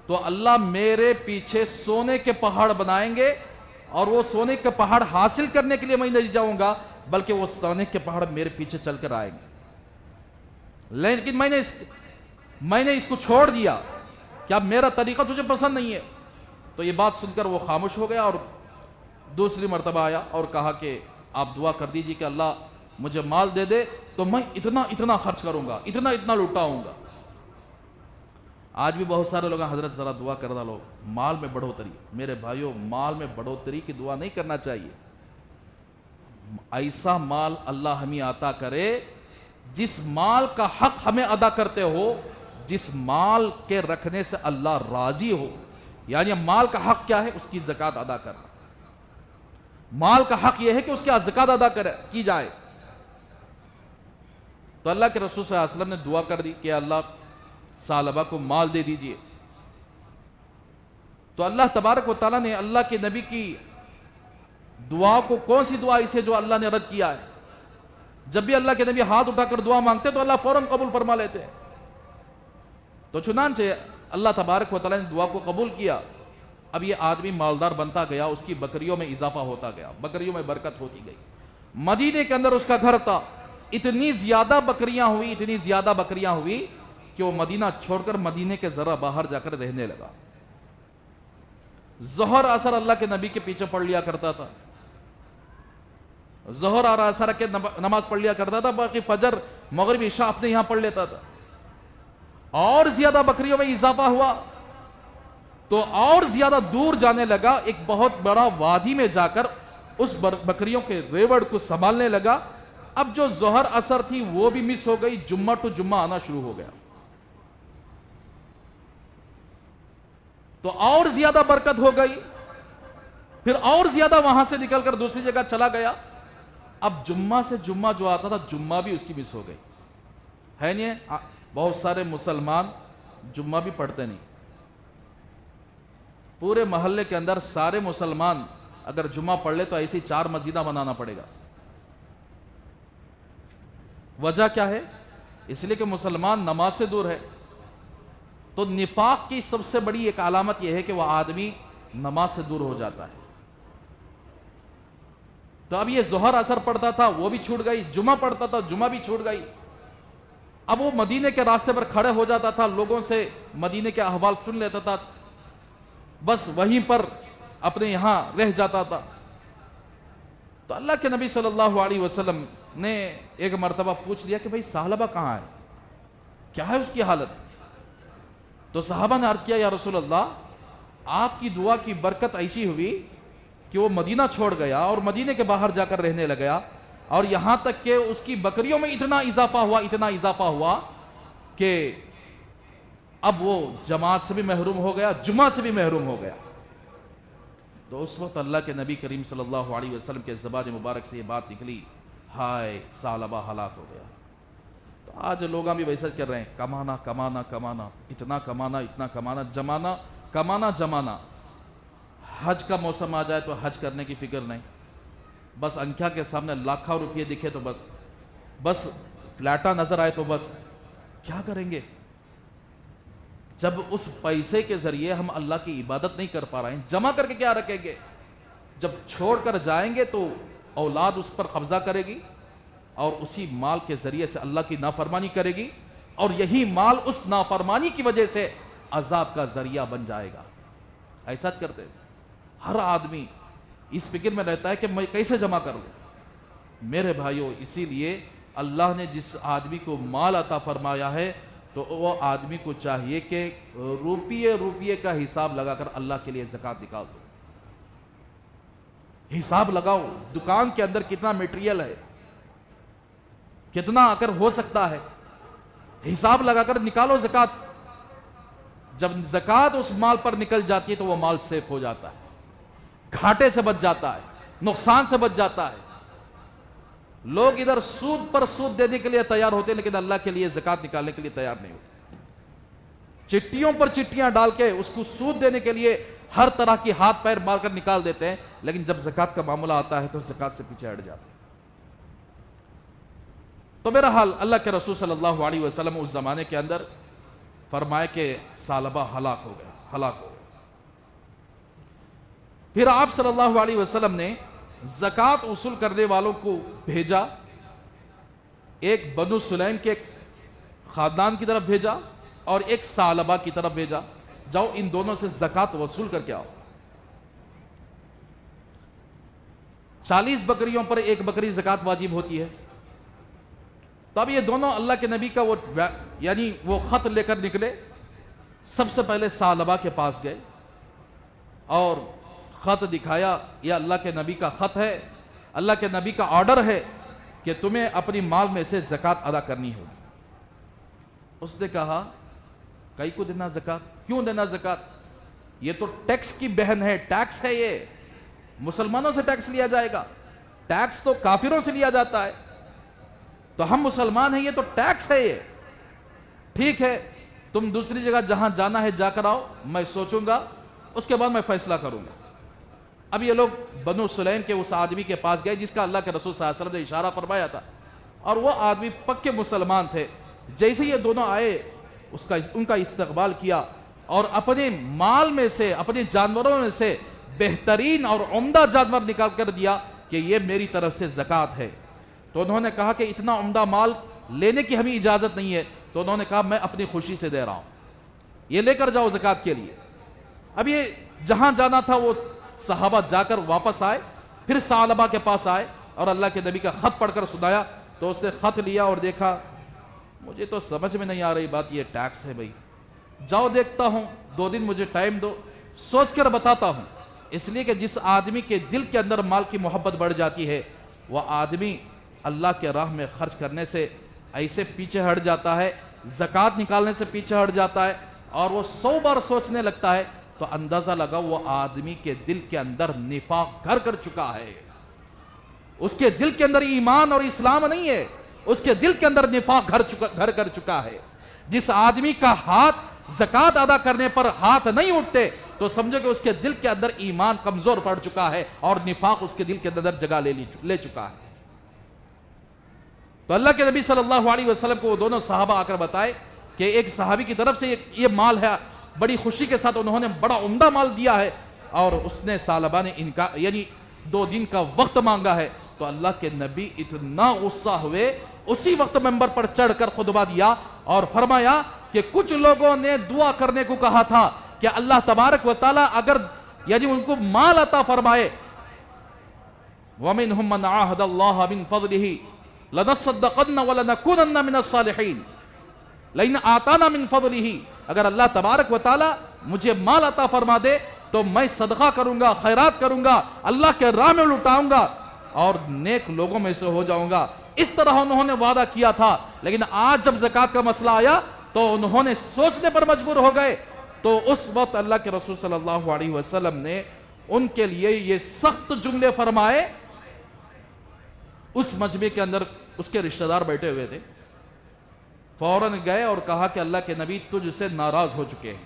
تو اللہ میرے پیچھے سونے کے پہاڑ بنائیں گے، اور وہ سونے کے پہاڑ حاصل کرنے کے لیے میں نہیں جاؤں گا بلکہ وہ سونے کے پہاڑ میرے پیچھے چل کر آئیں گے، لیکن میں نے اس کو چھوڑ دیا، کیا میرا طریقہ تجھے پسند نہیں ہے؟ تو یہ بات سن کر وہ خاموش ہو گیا اور دوسری مرتبہ آیا اور کہا کہ آپ دعا کر دیجیے کہ اللہ مجھے مال دے دے تو میں اتنا خرچ کروں گا، اتنا لٹاؤں گا۔ آج بھی بہت سارے لوگ حضرت ذرا دعا کر ڈالو مال میں بڑھوتری۔ میرے بھائیوں، مال میں بڑھوتری کی دعا نہیں کرنا چاہیے۔ ایسا مال اللہ ہمیں عطا کرے جس مال کا حق ہمیں ادا کرتے ہو، جس مال کے رکھنے سے اللہ راضی ہو۔ یعنی مال کا حق کیا ہے؟ اس کی زکوٰۃ ادا کرنا۔ مال کا حق یہ ہے کہ اس کی زکوٰۃ ادا کی جائے۔ تو اللہ کے رسول صلی اللہ علیہ وسلم نے دعا کر دی کہ اللہ ثعلبہ کو مال دے دیجئے۔ تو اللہ تبارک و تعالیٰ نے اللہ کے نبی کی دعا کو، کون سی دعا اسے جو اللہ نے رد کیا ہے؟ جب بھی اللہ کے نبی ہاتھ اٹھا کر دعا مانگتے تو اللہ فوراً قبول فرما لیتے ہیں۔ تو چنانچہ اللہ تبارک و تعالیٰ نے دعا کو قبول کیا۔ اب یہ آدمی مالدار بنتا گیا، اس کی بکریوں میں اضافہ ہوتا گیا، بکریوں میں برکت ہوتی گئی۔ مدینے کے اندر اس کا گھر تھا، اتنی زیادہ بکریاں ہوئی کہ وہ مدینہ چھوڑ کر مدینے کے ذرا باہر جا کر رہنے لگا۔ ظہر اثر اللہ کے نبی کے پیچھے پڑھ لیا کرتا تھا، ظہر اور اثر کے نماز پڑھ لیا کرتا تھا، باقی فجر مغرب عشاء اپنے یہاں پڑھ لیتا تھا۔ اور زیادہ بکریوں میں اضافہ ہوا تو اور زیادہ دور جانے لگا، ایک بہت بڑا وادی میں جا کر اس بکریوں کے ریوڑ کو سنبھالنے لگا۔ اب جو ظہر اثر تھی وہ بھی مس ہو گئی، جمعہ ٹو جمعہ آنا شروع ہو گیا، تو اور زیادہ برکت ہو گئی۔ پھر اور زیادہ وہاں سے نکل کر دوسری جگہ چلا گیا۔ اب جمعہ سے جمعہ جو آتا تھا جمعہ بھی اس کی مس ہو گئی ہے۔ نہیں، بہت سارے مسلمان جمعہ بھی پڑھتے نہیں۔ پورے محلے کے اندر سارے مسلمان اگر جمعہ پڑھ لے تو ایسی 4 مسجدیں بنانا پڑے گا۔ وجہ کیا ہے؟ اس لیے کہ مسلمان نماز سے دور ہے۔ تو نفاق کی سب سے بڑی ایک علامت یہ ہے کہ وہ آدمی نماز سے دور ہو جاتا ہے۔ تو اب یہ ظہر اثر پڑتا تھا وہ بھی چھوٹ گئی، جمعہ پڑتا تھا جمعہ بھی چھوٹ گئی۔ اب وہ مدینے کے راستے پر کھڑے ہو جاتا تھا، لوگوں سے مدینے کے احوال سن لیتا تھا، بس وہیں پر اپنے یہاں رہ جاتا تھا۔ تو اللہ کے نبی صلی اللہ علیہ وسلم نے ایک مرتبہ پوچھ لیا کہ بھئی ثعلبہ کہاں ہے، کیا ہے اس کی حالت؟ تو صحابہ نے عرض کیا، یا رسول اللہ، آپ کی دعا کی برکت ایسی ہوئی کہ وہ مدینہ چھوڑ گیا اور مدینے کے باہر جا کر رہنے لگا، اور یہاں تک کہ اس کی بکریوں میں اتنا اضافہ ہوا کہ اب وہ جماعت سے بھی محروم ہو گیا، جمعہ سے بھی محروم ہو گیا۔ تو اس وقت اللہ کے نبی کریم صلی اللہ علیہ وسلم کے زبان مبارک سے یہ بات نکلی، ہائے ثعلبہ ہلاک ہو گیا۔ تو آج لوگ بھی ویسا کر رہے ہیں، کمانا اتنا کمانا جمانا۔ حج کا موسم آ جائے تو حج کرنے کی فکر نہیں، بس انکھیا کے سامنے لاکھوں روپئے دکھے تو بس فلیٹا نظر آئے تو بس کیا کریں گے؟ جب اس پیسے کے ذریعے ہم اللہ کی عبادت نہیں کر پا رہے ہیں، جمع کر کے کیا رکھیں گے؟ جب چھوڑ کر جائیں گے تو اولاد اس پر قبضہ کرے گی، اور اسی مال کے ذریعے سے اللہ کی نافرمانی کرے گی، اور یہی مال اس نافرمانی کی وجہ سے عذاب کا ذریعہ بن جائے گا۔ ایسا کرتے ہیں۔ ہر آدمی اس فکر میں رہتا ہے کہ میں کیسے جمع کروں۔ میرے بھائیوں، اسی لیے اللہ نے جس آدمی کو مال عطا فرمایا ہے تو وہ آدمی کو چاہیے کہ روپیے روپیے کا حساب لگا کر اللہ کے لیے زکوٰۃ نکال دو۔ حساب لگاؤ، دکان کے اندر کتنا میٹیریل ہے، کتنا اگر ہو سکتا ہے، حساب لگا کر نکالو زکوٰۃ۔ جب زکوٰۃ اس مال پر نکل جاتی ہے تو وہ مال سیف ہو جاتا ہے، گھاٹے سے بچ جاتا ہے، نقصان سے بچ جاتا ہے۔ لوگ ادھر سود پر سود دینے کے لیے تیار ہوتے ہیں لیکن اللہ کے لیے زکوٰۃ نکالنے کے لیے تیار نہیں ہوتے۔ چٹیوں پر چٹیاں ڈال کے اس کو سود دینے کے لیے ہر طرح کی ہاتھ پیر مار کر نکال دیتے ہیں، لیکن جب زکوٰۃ کا معاملہ آتا ہے تو زکوٰۃ سے پیچھے ہٹ جاتے ہیں۔ تو میرا حال، اللہ کے رسول صلی اللہ علیہ وسلم اس زمانے کے اندر فرمائے کہ ثعلبہ ہلاک ہو گیا۔ پھر آپ صلی اللہ علیہ وسلم نے زکوٰۃ وصول کرنے والوں کو بھیجا، ایک بنو سلیم کے خاندان کی طرف بھیجا اور ایک ثعلبہ کی طرف بھیجا، جاؤ ان دونوں سے زکوٰۃ وصول کر کے آؤ۔ 40 بکریوں پر ایک بکری زکوٰۃ واجب ہوتی ہے۔ تو اب یہ دونوں اللہ کے نبی کا وہ خط لے کر نکلے۔ سب سے پہلے ثعلبہ کے پاس گئے اور خط دکھایا، یہ اللہ کے نبی کا خط ہے، اللہ کے نبی کا آرڈر ہے کہ تمہیں اپنی مال میں سے زکوٰۃ ادا کرنی ہوگی۔ اس نے کہا کئی کو دینا زکوٰۃ؟ کیوں دینا زکوٰۃ؟ یہ تو ٹیکس کی بہن ہے، ٹیکس ہے، یہ مسلمانوں سے ٹیکس لیا جائے گا، ٹیکس تو کافروں سے لیا جاتا ہے، تو ہم مسلمان ہیں، یہ تو ٹیکس ہے۔ یہ ٹھیک ہے، تم دوسری جگہ جہاں جانا ہے جا کر آؤ، میں سوچوں گا، اس کے بعد میں فیصلہ کروں گا۔ اب یہ لوگ بنو سلیم کے اس آدمی کے پاس گئے جس کا اللہ کے رسول صلی اللہ علیہ وسلم نے اشارہ فرمایا تھا، اور وہ آدمی پکے مسلمان تھے۔ جیسے یہ دونوں آئے ان کا استقبال کیا اور اپنے مال میں سے، اپنے جانوروں میں سے بہترین اور عمدہ جانور نکال کر دیا کہ یہ میری طرف سے زکوٰۃ ہے۔ تو انہوں نے کہا کہ اتنا عمدہ مال لینے کی ہمیں اجازت نہیں ہے، تو انہوں نے کہا میں اپنی خوشی سے دے رہا ہوں، یہ لے کر جاؤ زکوٰۃ کے لیے۔ اب یہ جہاں جانا تھا وہ صحابہ جا کر واپس آئے، پھر ثعلبہ کے پاس آئے اور اللہ کے نبی کا خط پڑھ کر سنایا، تو اس نے خط لیا اور دیکھا، مجھے تو سمجھ میں نہیں آ رہی بات، یہ ٹیکس ہے بھائی، جاؤ دیکھتا ہوں، 2 دن مجھے ٹائم دو، سوچ کر بتاتا ہوں۔ اس لیے کہ جس آدمی کے دل کے اندر مال کی محبت بڑھ جاتی ہے، وہ آدمی اللہ کے راہ میں خرچ کرنے سے ایسے پیچھے ہٹ جاتا ہے، زکوٰۃ نکالنے سے پیچھے ہٹ جاتا ہے، اور وہ 100 بار سوچنے لگتا ہے، تو اندازہ لگا وہ آدمی کے دل کے اندر نفاق گھر کر چکا ہے۔ اس کے دل کے اندر ایمان اور اسلام نہیں ہے، اس کے دل کے اندر نفاق گھر کر چکا ہے۔ جس آدمی کا ہاتھ زکوٰۃ ادا کرنے پر ہاتھ نہیں اٹھتے تو سمجھو کہ اس کے دل کے اندر ایمان کمزور پڑ چکا ہے اور نفاق اس کے دل کے اندر جگہ لے چکا ہے۔ تو اللہ کے نبی صلی اللہ علیہ وسلم کو وہ دونوں صحابہ آ کر بتائے کہ ایک صحابی کی طرف سے یہ مال ہے، بڑی خوشی کے ساتھ انہوں نے بڑا عمدہ مال دیا ہے، اور اس نے ثعلبہ نے 2 دن کا وقت مانگا ہے۔ تو اللہ کے نبی اتنا غصہ ہوئے، اسی وقت منبر پر چڑھ کر خطبہ دیا اور فرمایا کہ کچھ لوگوں نے دعا کرنے کو کہا تھا کہ اللہ تبارک و تعالی اگر ان کو مال عطا فرمائے، وَمِنْهُمْ مَنْ عَاهَدَ اللَّهَ مِنْ فَضْلِهِ لَنَصَّدَّقَنَّ وَلَنَكُونَنَّ مِنَ الصَّالِحِينَ لَئِنْ آتَانَا مِنْ فَضْلِهِ، اگر اللہ تبارک و تعالی مجھے مال عطا فرما دے تو میں صدقہ کروں گا، خیرات کروں گا، اللہ کے راہ میں لٹاؤں گا اور نیک لوگوں میں سے ہو جاؤں گا۔ اس طرح انہوں نے وعدہ کیا تھا، لیکن آج جب زکوٰۃ کا مسئلہ آیا تو انہوں نے سوچنے پر مجبور ہو گئے۔ تو اس وقت اللہ کے رسول صلی اللہ علیہ وسلم نے ان کے لیے یہ سخت جملے فرمائے۔ اس مجمع کے اندر اس کے رشتہ دار بیٹھے ہوئے تھے، فوراً گئے اور کہا کہ اللہ کے نبی تجھ سے ناراض ہو چکے ہیں۔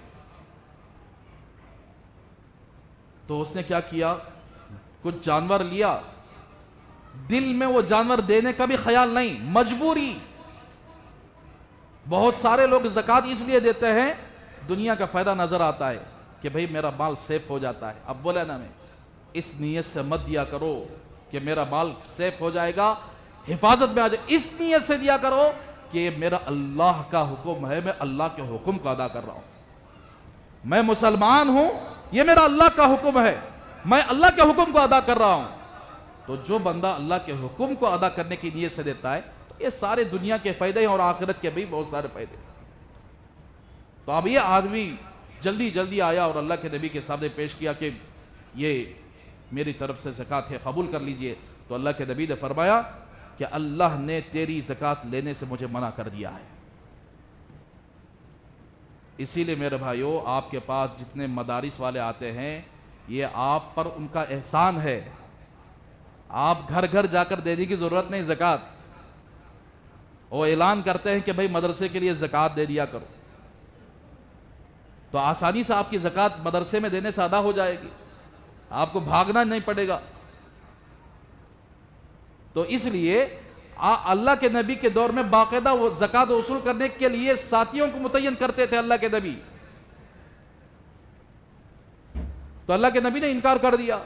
تو اس نے کیا کیا، کچھ جانور لیا، دل میں وہ جانور دینے کا بھی خیال نہیں، مجبوری۔ بہت سارے لوگ زکوٰۃ اس لیے دیتے ہیں، دنیا کا فائدہ نظر آتا ہے کہ بھئی میرا مال سیف ہو جاتا ہے۔ اب بولا نا، میں اس نیت سے مت دیا کرو کہ میرا مال سیف ہو جائے گا، حفاظت میں آ جائے. اس نیت سے دیا کرو کہ یہ میرا اللہ کا حکم ہے, میں اللہ کے حکم کو ادا کر رہا ہوں, میں مسلمان ہوں, یہ میرا اللہ کا حکم ہے, میں اللہ کے حکم کو ادا کر رہا ہوں. تو جو بندہ اللہ کے حکم کو ادا کرنے کی نیت سے دیتا ہے, یہ سارے دنیا کے فائدے ہیں اور آخرت کے بھی بہت سارے فائدے. تو اب یہ آدمی جلدی جلدی آیا اور اللہ کے نبی کے سامنے پیش کیا کہ یہ میری طرف سے زکوٰۃ ہے, قبول کر لیجئے. تو اللہ کے نبی نے فرمایا کہ اللہ نے تیری زکوٰۃ لینے سے مجھے منع کر دیا ہے. اسی لیے میرے بھائیو, آپ کے پاس جتنے مدارس والے آتے ہیں, یہ آپ پر ان کا احسان ہے. آپ گھر گھر جا کر دینے کی ضرورت نہیں زکوٰۃ. وہ اعلان کرتے ہیں کہ بھئی مدرسے کے لیے زکوٰۃ دے دیا کرو, تو آسانی سے آپ کی زکوٰۃ مدرسے میں دینے سے ادا ہو جائے گی, آپ کو بھاگنا نہیں پڑے گا. تو اس لیے اللہ کے نبی کے دور میں باقاعدہ وہ زکوٰۃ وصول کرنے کے لیے ساتھیوں کو متعین کرتے تھے اللہ کے نبی. تو اللہ کے نبی نے انکار کر دیا.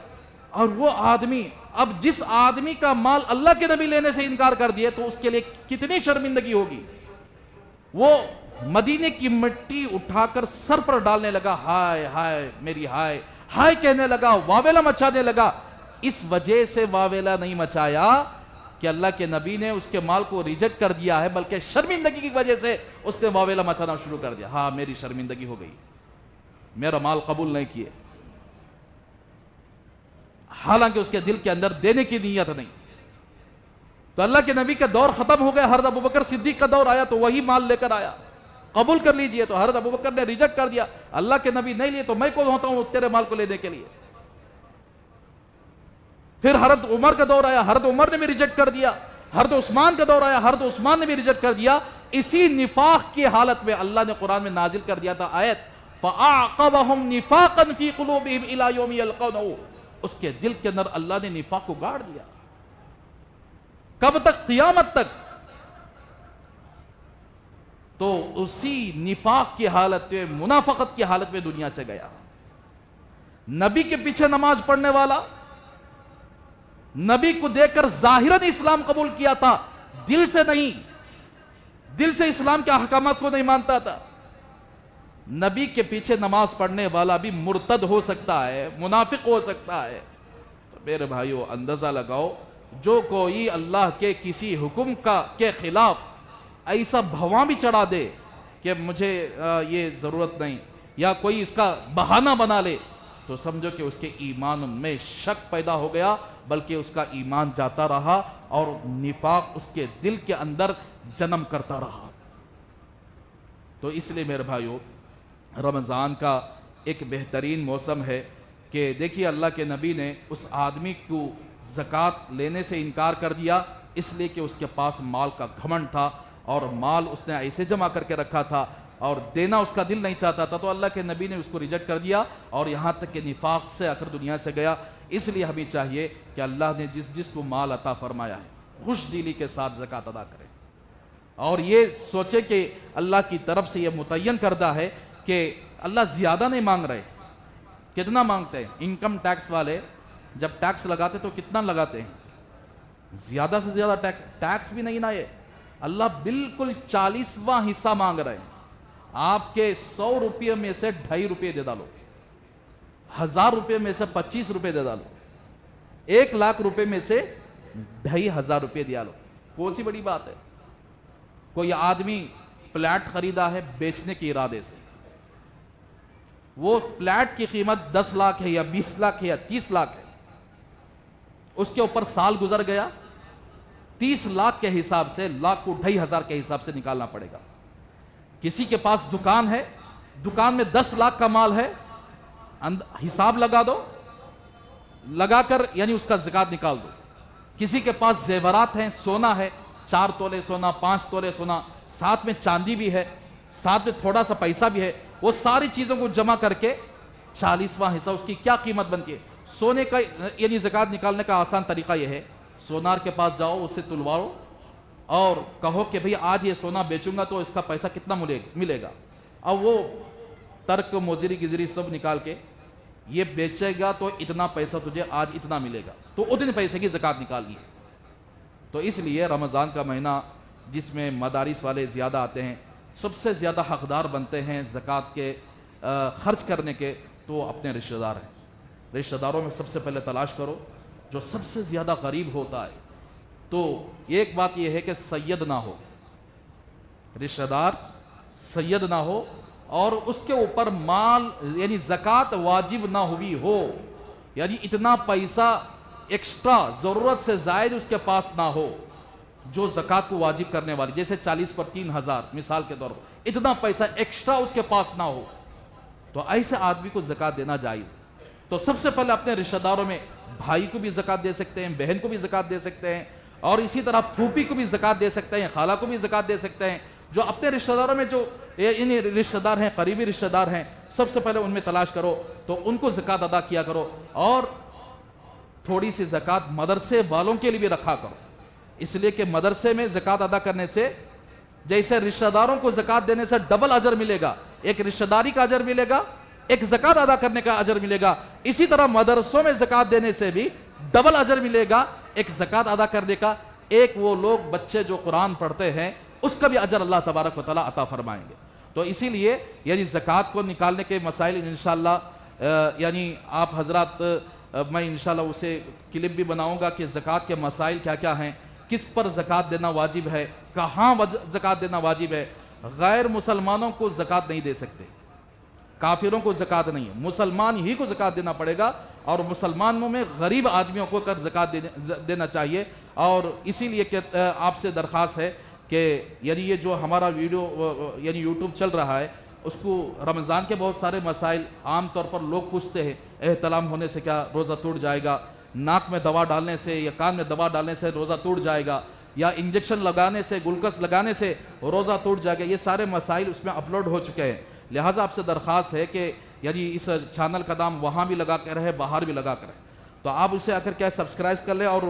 اور وہ آدمی, اب جس آدمی کا مال اللہ کے نبی لینے سے انکار کر دیے تو اس کے لیے کتنی شرمندگی ہوگی. وہ مدینے کی مٹی اٹھا کر سر پر ڈالنے لگا, ہائے ہائے میری ہائے ہائے کہنے لگا, واویلا مچانے لگا. اس وجہ سے واویلا نہیں مچایا کہ اللہ کے نبی نے اس کے مال کو ریجیکٹ کر دیا ہے, بلکہ شرمندگی کی وجہ سے اس نے واویلا مچانا شروع کر دیا. ہاں میری شرمندگی ہو گئی, میرا مال قبول نہیں کیے, حالانکہ اس کے دل کے اندر دینے کی نیت نہیں. تو اللہ کے نبی کا دور ختم ہو گیا, حضرت ابوبکر صدیق کا دور آیا تو وہی مال لے کر آیا, قبول کر لیجئے. تو حضرت ابوبکر نے ریجیکٹ کر دیا, اللہ کے نبی نہیں لیے تو میں کون ہوتا ہوں تیرے مال کو لینے کے لیے. پھر حضرت عمر کا دور آیا, حضرت عمر نے بھی ریجیکٹ کر دیا. حضرت عثمان کا دور آیا, حضرت عثمان نے بھی ریجیکٹ کر دیا. اسی نفاق کی حالت میں اللہ نے قرآن میں نازل کر دیا تھا آیت فَأَعْقَبَهُمْ نِفَاقًا فِي قُلُوبِهِمْ إِلَى يَوْمِ يَلْقَوْنَهُ. اس کے دل کے اندر اللہ نے نفاق کو گاڑ دیا. کب تک؟ قیامت تک. تو اسی نفاق کی حالت میں, منافقت کی حالت میں دنیا سے گیا. نبی کے پیچھے نماز پڑھنے والا, نبی کو دیکھ کر ظاہراً اسلام قبول کیا تھا, دل سے نہیں, دل سے اسلام کے احکامات کو نہیں مانتا تھا. نبی کے پیچھے نماز پڑھنے والا بھی مرتد ہو سکتا ہے, منافق ہو سکتا ہے. تو میرے بھائیو اندازہ لگاؤ, جو کوئی اللہ کے کسی حکم کے خلاف ایسا بھواں بھی چڑھا دے کہ مجھے یہ ضرورت نہیں, یا کوئی اس کا بہانہ بنا لے, تو سمجھو کہ اس کے ایمان میں شک پیدا ہو گیا, بلکہ اس کا ایمان جاتا رہا اور نفاق اس کے دل کے اندر جنم کرتا رہا. تو اس لیے میرے بھائیو رمضان کا ایک بہترین موسم ہے کہ دیکھیے اللہ کے نبی نے اس آدمی کو زکوٰۃ لینے سے انکار کر دیا, اس لیے کہ اس کے پاس مال کا گھمنڈ تھا اور مال اس نے ایسے جمع کر کے رکھا تھا اور دینا اس کا دل نہیں چاہتا تھا. تو اللہ کے نبی نے اس کو ریجیکٹ کر دیا اور یہاں تک کہ نفاق سے آ کر دنیا سے گیا. اس لیے ہمیں چاہیے کہ اللہ نے جس کو مال عطا فرمایا ہے خوش دلی کے ساتھ زکوٰۃ ادا کرے, اور یہ سوچے کہ اللہ کی طرف سے یہ متعین کردہ ہے کہ اللہ زیادہ نہیں مانگ رہے. کتنا مانگتے ہیں؟ انکم ٹیکس والے جب ٹیکس لگاتے تو کتنا لگاتے ہیں؟ زیادہ سے زیادہ ٹیکس بھی نہیں نا, یہ اللہ بالکل 40واں حصہ مانگ رہے ہیں. آپ کے 100 روپے میں سے 2.5 روپے دے ڈالو, 1000 روپے میں سے 25 روپے دے ڈالو, 1 لاکھ روپے میں سے 2500 روپے دیا لو. کون سی بڑی بات ہے؟ کوئی آدمی پلاٹ خریدا ہے بیچنے کے ارادے سے, وہ پلاٹ کی قیمت 10 لاکھ ہے یا 20 لاکھ ہے یا 30 لاکھ ہے, اس کے اوپر سال گزر گیا, 30 لاکھ کے حساب سے لاکھ کو 2500 کے حساب سے نکالنا پڑے گا. کسی کے پاس دکان ہے, دکان میں 10 لاکھ کا مال ہے, حساب لگا دو, لگا کر یعنی اس کا زکوٰۃ نکال دو. کسی کے پاس زیورات ہیں, سونا ہے, 4 تولے سونا, 5 تولے سونا, ساتھ میں چاندی بھی ہے, ساتھ میں تھوڑا سا پیسہ بھی ہے, وہ ساری چیزوں کو جمع کر کے 40واں حصہ اس کی کیا قیمت بنتی ہے. سونے کا یعنی زکوٰۃ نکالنے کا آسان طریقہ یہ ہے, سونار کے پاس جاؤ, اس سے تلواؤ اور کہو کہ بھئی آج یہ سونا بیچوں گا تو اس کا پیسہ کتنا ملے گا, اور وہ ترک موزری گزری سب نکال کے یہ بیچے گا تو اتنا پیسہ تجھے آج اتنا ملے گا, تو اتنے پیسے کی زکوٰۃ نکالیے. تو اس لیے رمضان کا مہینہ جس میں مدارس والے زیادہ آتے ہیں، سب سے زیادہ حقدار بنتے ہیں زکوٰۃ کے خرچ کرنے کے، تو وہ اپنے رشتہ دار ہیں۔ رشتہ داروں میں سب سے پہلے تلاش کرو جو سب سے زیادہ غریب ہوتا ہے۔ تو ایک بات یہ ہے کہ سید نہ ہو، رشتہ دار سید نہ ہو، اور اس کے اوپر مال یعنی زکوٰۃ واجب نہ ہوئی ہو، یعنی اتنا پیسہ ایکسٹرا ضرورت سے زائد اس کے پاس نہ ہو جو زکوٰۃ کو واجب کرنے والی، جیسے 40 پر 3000 مثال کے طور پر اتنا پیسہ ایکسٹرا اس کے پاس نہ ہو، تو ایسے آدمی کو زکوٰۃ دینا جائز۔ تو سب سے پہلے اپنے رشتہ داروں میں بھائی کو بھی زکوٰۃ دے سکتے ہیں، بہن کو بھی زکوٰۃ دے سکتے ہیں، اور اسی طرح پھوپھی کو بھی زکوٰۃ دے سکتے ہیں، خالہ کو بھی زکوٰۃ دے سکتے ہیں۔ جو اپنے رشتہ داروں میں جو یعنی رشتہ دار ہیں، قریبی رشتہ دار ہیں، سب سے پہلے ان میں تلاش کرو تو ان کو زکوٰۃ ادا کیا کرو، اور تھوڑی سی زکوٰۃ مدرسے والوں کے لیے بھی رکھا کرو، اس لیے کہ مدرسے میں زکوٰۃ ادا کرنے سے جیسے رشتہ داروں کو زکوٰۃ دینے سے ڈبل اجر ملے گا، ایک رشتہ داری کا اجر ملے گا، ایک زکوٰۃ ادا کرنے کا اجر ملے گا، اسی طرح مدرسوں میں زکوٰۃ دینے سے بھی ڈبل اجر ملے گا، ایک زکوٰۃ ادا کرنے کا، ایک وہ لوگ بچے جو قرآن پڑھتے ہیں اس کا بھی اجر اللہ تبارک و تعالیٰ عطا فرمائیں گے۔ تو اسی لیے یعنی زکوٰۃ کو نکالنے کے مسائل انشاءاللہ یعنی آپ حضرات میں انشاءاللہ اسے کلپ بھی بناؤں گا کہ زکوٰۃ کے مسائل کیا کیا ہیں، کس پر زکوٰۃ دینا واجب ہے، کہاں زکوٰۃ دینا واجب ہے۔ غیر مسلمانوں کو زکوٰۃ نہیں دے سکتے، کافروں کو زکوٰۃ نہیں ہے، مسلمان ہی کو زکوٰۃ دینا پڑے گا، اور مسلمانوں میں غریب آدمیوں کو کر زکوٰۃ دینا چاہیے۔ اور اسی لیے کہ آپ سے درخواست ہے کہ یعنی یہ جو ہمارا ویڈیو یعنی یوٹیوب چل رہا ہے، اس کو رمضان کے بہت سارے مسائل عام طور پر لوگ پوچھتے ہیں، احتلام ہونے سے کیا روزہ ٹوٹ جائے گا، ناک میں دوا ڈالنے سے یا کان میں دوا ڈالنے سے روزہ ٹوٹ جائے گا، یا انجیکشن لگانے سے گلوکوز لگانے سے روزہ ٹوٹ جائے گا، یہ سارے مسائل اس میں اپلوڈ ہو چکے ہیں۔ لہٰذا آپ سے درخواست ہے کہ یعنی اس چینل کا نام وہاں بھی لگا کے رہے، باہر بھی لگا کر رہے، تو آپ اسے آ کر کیا سبسکرائب کر لیں، اور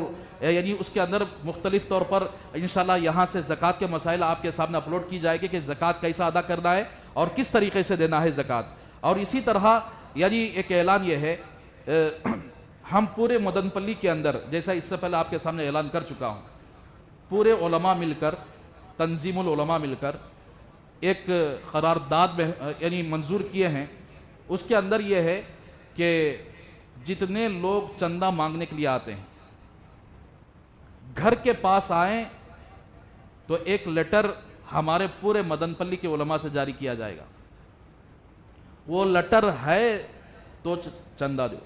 یعنی اس کے اندر مختلف طور پر انشاءاللہ یہاں سے زکوٰۃ کے مسائل آپ کے سامنے اپلوڈ کی جائے گی کہ زکوٰۃ کیسا ادا کرنا ہے اور کس طریقے سے دینا ہے زکوٰۃ۔ اور اسی طرح یعنی ایک اعلان یہ ہے، ہم پورے مدن پلی کے اندر، جیسا اس سے پہلے آپ کے سامنے اعلان کر چکا ہوں، پورے علماء مل کر، تنظیم العلماء مل کر ایک قرارداد میں یعنی منظور کیے ہیں۔ اس کے اندر یہ ہے کہ جتنے لوگ چندہ مانگنے کے لیے آتے ہیں گھر کے پاس آئیں تو ایک لیٹر ہمارے پورے مدن پلی کے علماء سے جاری کیا جائے گا، وہ لیٹر ہے تو چندہ دو،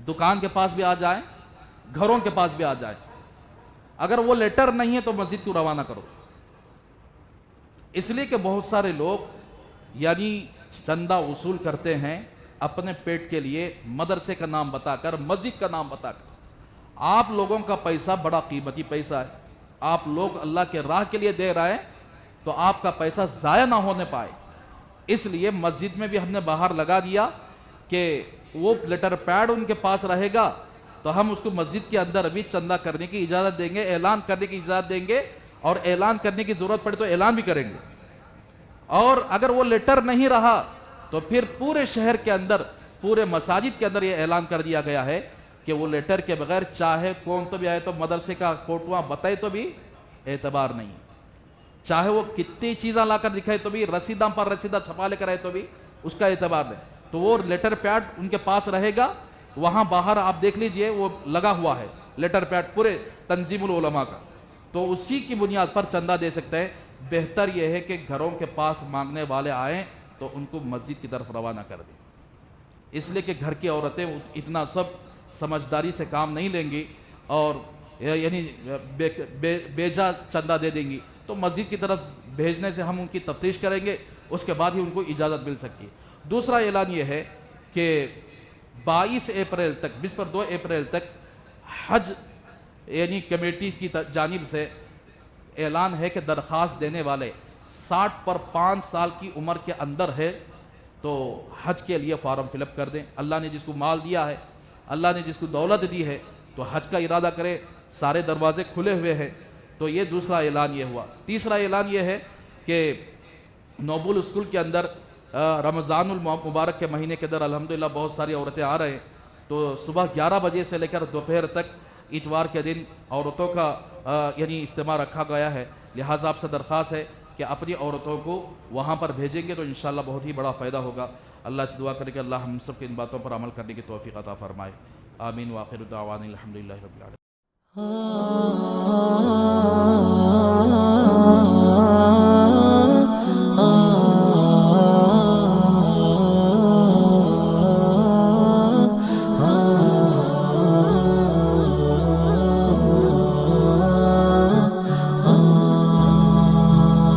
دکان کے پاس بھی آ جائیں، گھروں کے پاس بھی آ جائیں، اگر وہ لیٹر نہیں ہے تو مسجد کو روانہ کرو، اس لیے کہ بہت سارے لوگ یعنی چندہ وصول کرتے ہیں اپنے پیٹ کے لیے، مدرسے کا نام بتا کر، مسجد کا نام بتا کر۔ آپ لوگوں کا پیسہ بڑا قیمتی پیسہ ہے، آپ لوگ اللہ کے راہ کے لیے دے رہے ہیں، تو آپ کا پیسہ ضائع نہ ہونے پائے، اس لیے مسجد میں بھی ہم نے باہر لگا دیا کہ وہ لیٹر پیڈ ان کے پاس رہے گا، تو ہم اس کو مسجد کے اندر بھی چندہ کرنے کی اجازت دیں گے، اعلان کرنے کی اجازت دیں گے، اور اعلان کرنے کی ضرورت پڑے تو اعلان بھی کریں گے۔ اور اگر وہ لیٹر نہیں رہا تو پھر پورے شہر کے اندر، پورے مساجد کے اندر یہ اعلان کر دیا گیا ہے کہ وہ لیٹر کے بغیر چاہے کون تو بھی آئے تو مدرسے کا فوٹواں بتائے تو بھی اعتبار نہیں، چاہے وہ کتنی چیزاں لا کر دکھائے تو بھی، رسیداں پر رسیدہ چھپا لے کر آئے تو بھی اس کا اعتبار نہیں، تو وہ لیٹر پیڈ ان کے پاس رہے گا۔ وہاں باہر آپ دیکھ لیجئے وہ لگا ہوا ہے لیٹر پیڈ پورے تنظیم العلماء کا، تو اسی کی بنیاد پر چندہ دے سکتے ہیں۔ بہتر یہ ہے کہ گھروں کے پاس مانگنے والے آئیں تو ان کو مسجد کی طرف روانہ کر دیں، اس لیے کہ گھر کی عورتیں اتنا سب سمجھداری سے کام نہیں لیں گی اور یعنی بیجا چندہ دے دیں گی، تو مسجد کی طرف بھیجنے سے ہم ان کی تفتیش کریں گے، اس کے بعد ہی ان کو اجازت مل سکتی ہے۔ دوسرا اعلان یہ ہے کہ 22 اپریل تک 2 اپریل تک حج یعنی کمیٹی کی جانب سے اعلان ہے کہ درخواست دینے والے 60 پر 5 سال کی عمر کے اندر ہے تو حج کے لیے فارم فل اپ کر دیں۔ اللہ نے جس کو مال دیا ہے، اللہ نے جس کو دولت دی ہے، تو حج کا ارادہ کرے، سارے دروازے کھلے ہوئے ہیں۔ تو یہ دوسرا اعلان یہ ہوا۔ تیسرا اعلان یہ ہے کہ نوبل اسکول کے اندر رمضان المبارک کے مہینے کے اندر الحمدللہ بہت ساری عورتیں آ رہے ہیں، تو صبح 11 بجے سے لے کر دوپہر تک اتوار کے دن عورتوں کا یعنی اجتماع رکھا گیا ہے، لہٰذا آپ سے درخواست ہے کہ اپنی عورتوں کو وہاں پر بھیجیں گے تو انشاءاللہ بہت ہی بڑا فائدہ ہوگا۔ اللہ سے دعا کرے کہ اللہ ہم سب کی ان باتوں پر عمل کرنے کی توفیق عطا فرمائے۔ آمین، وآخر دعوانا الحمدللہ رب العالمین۔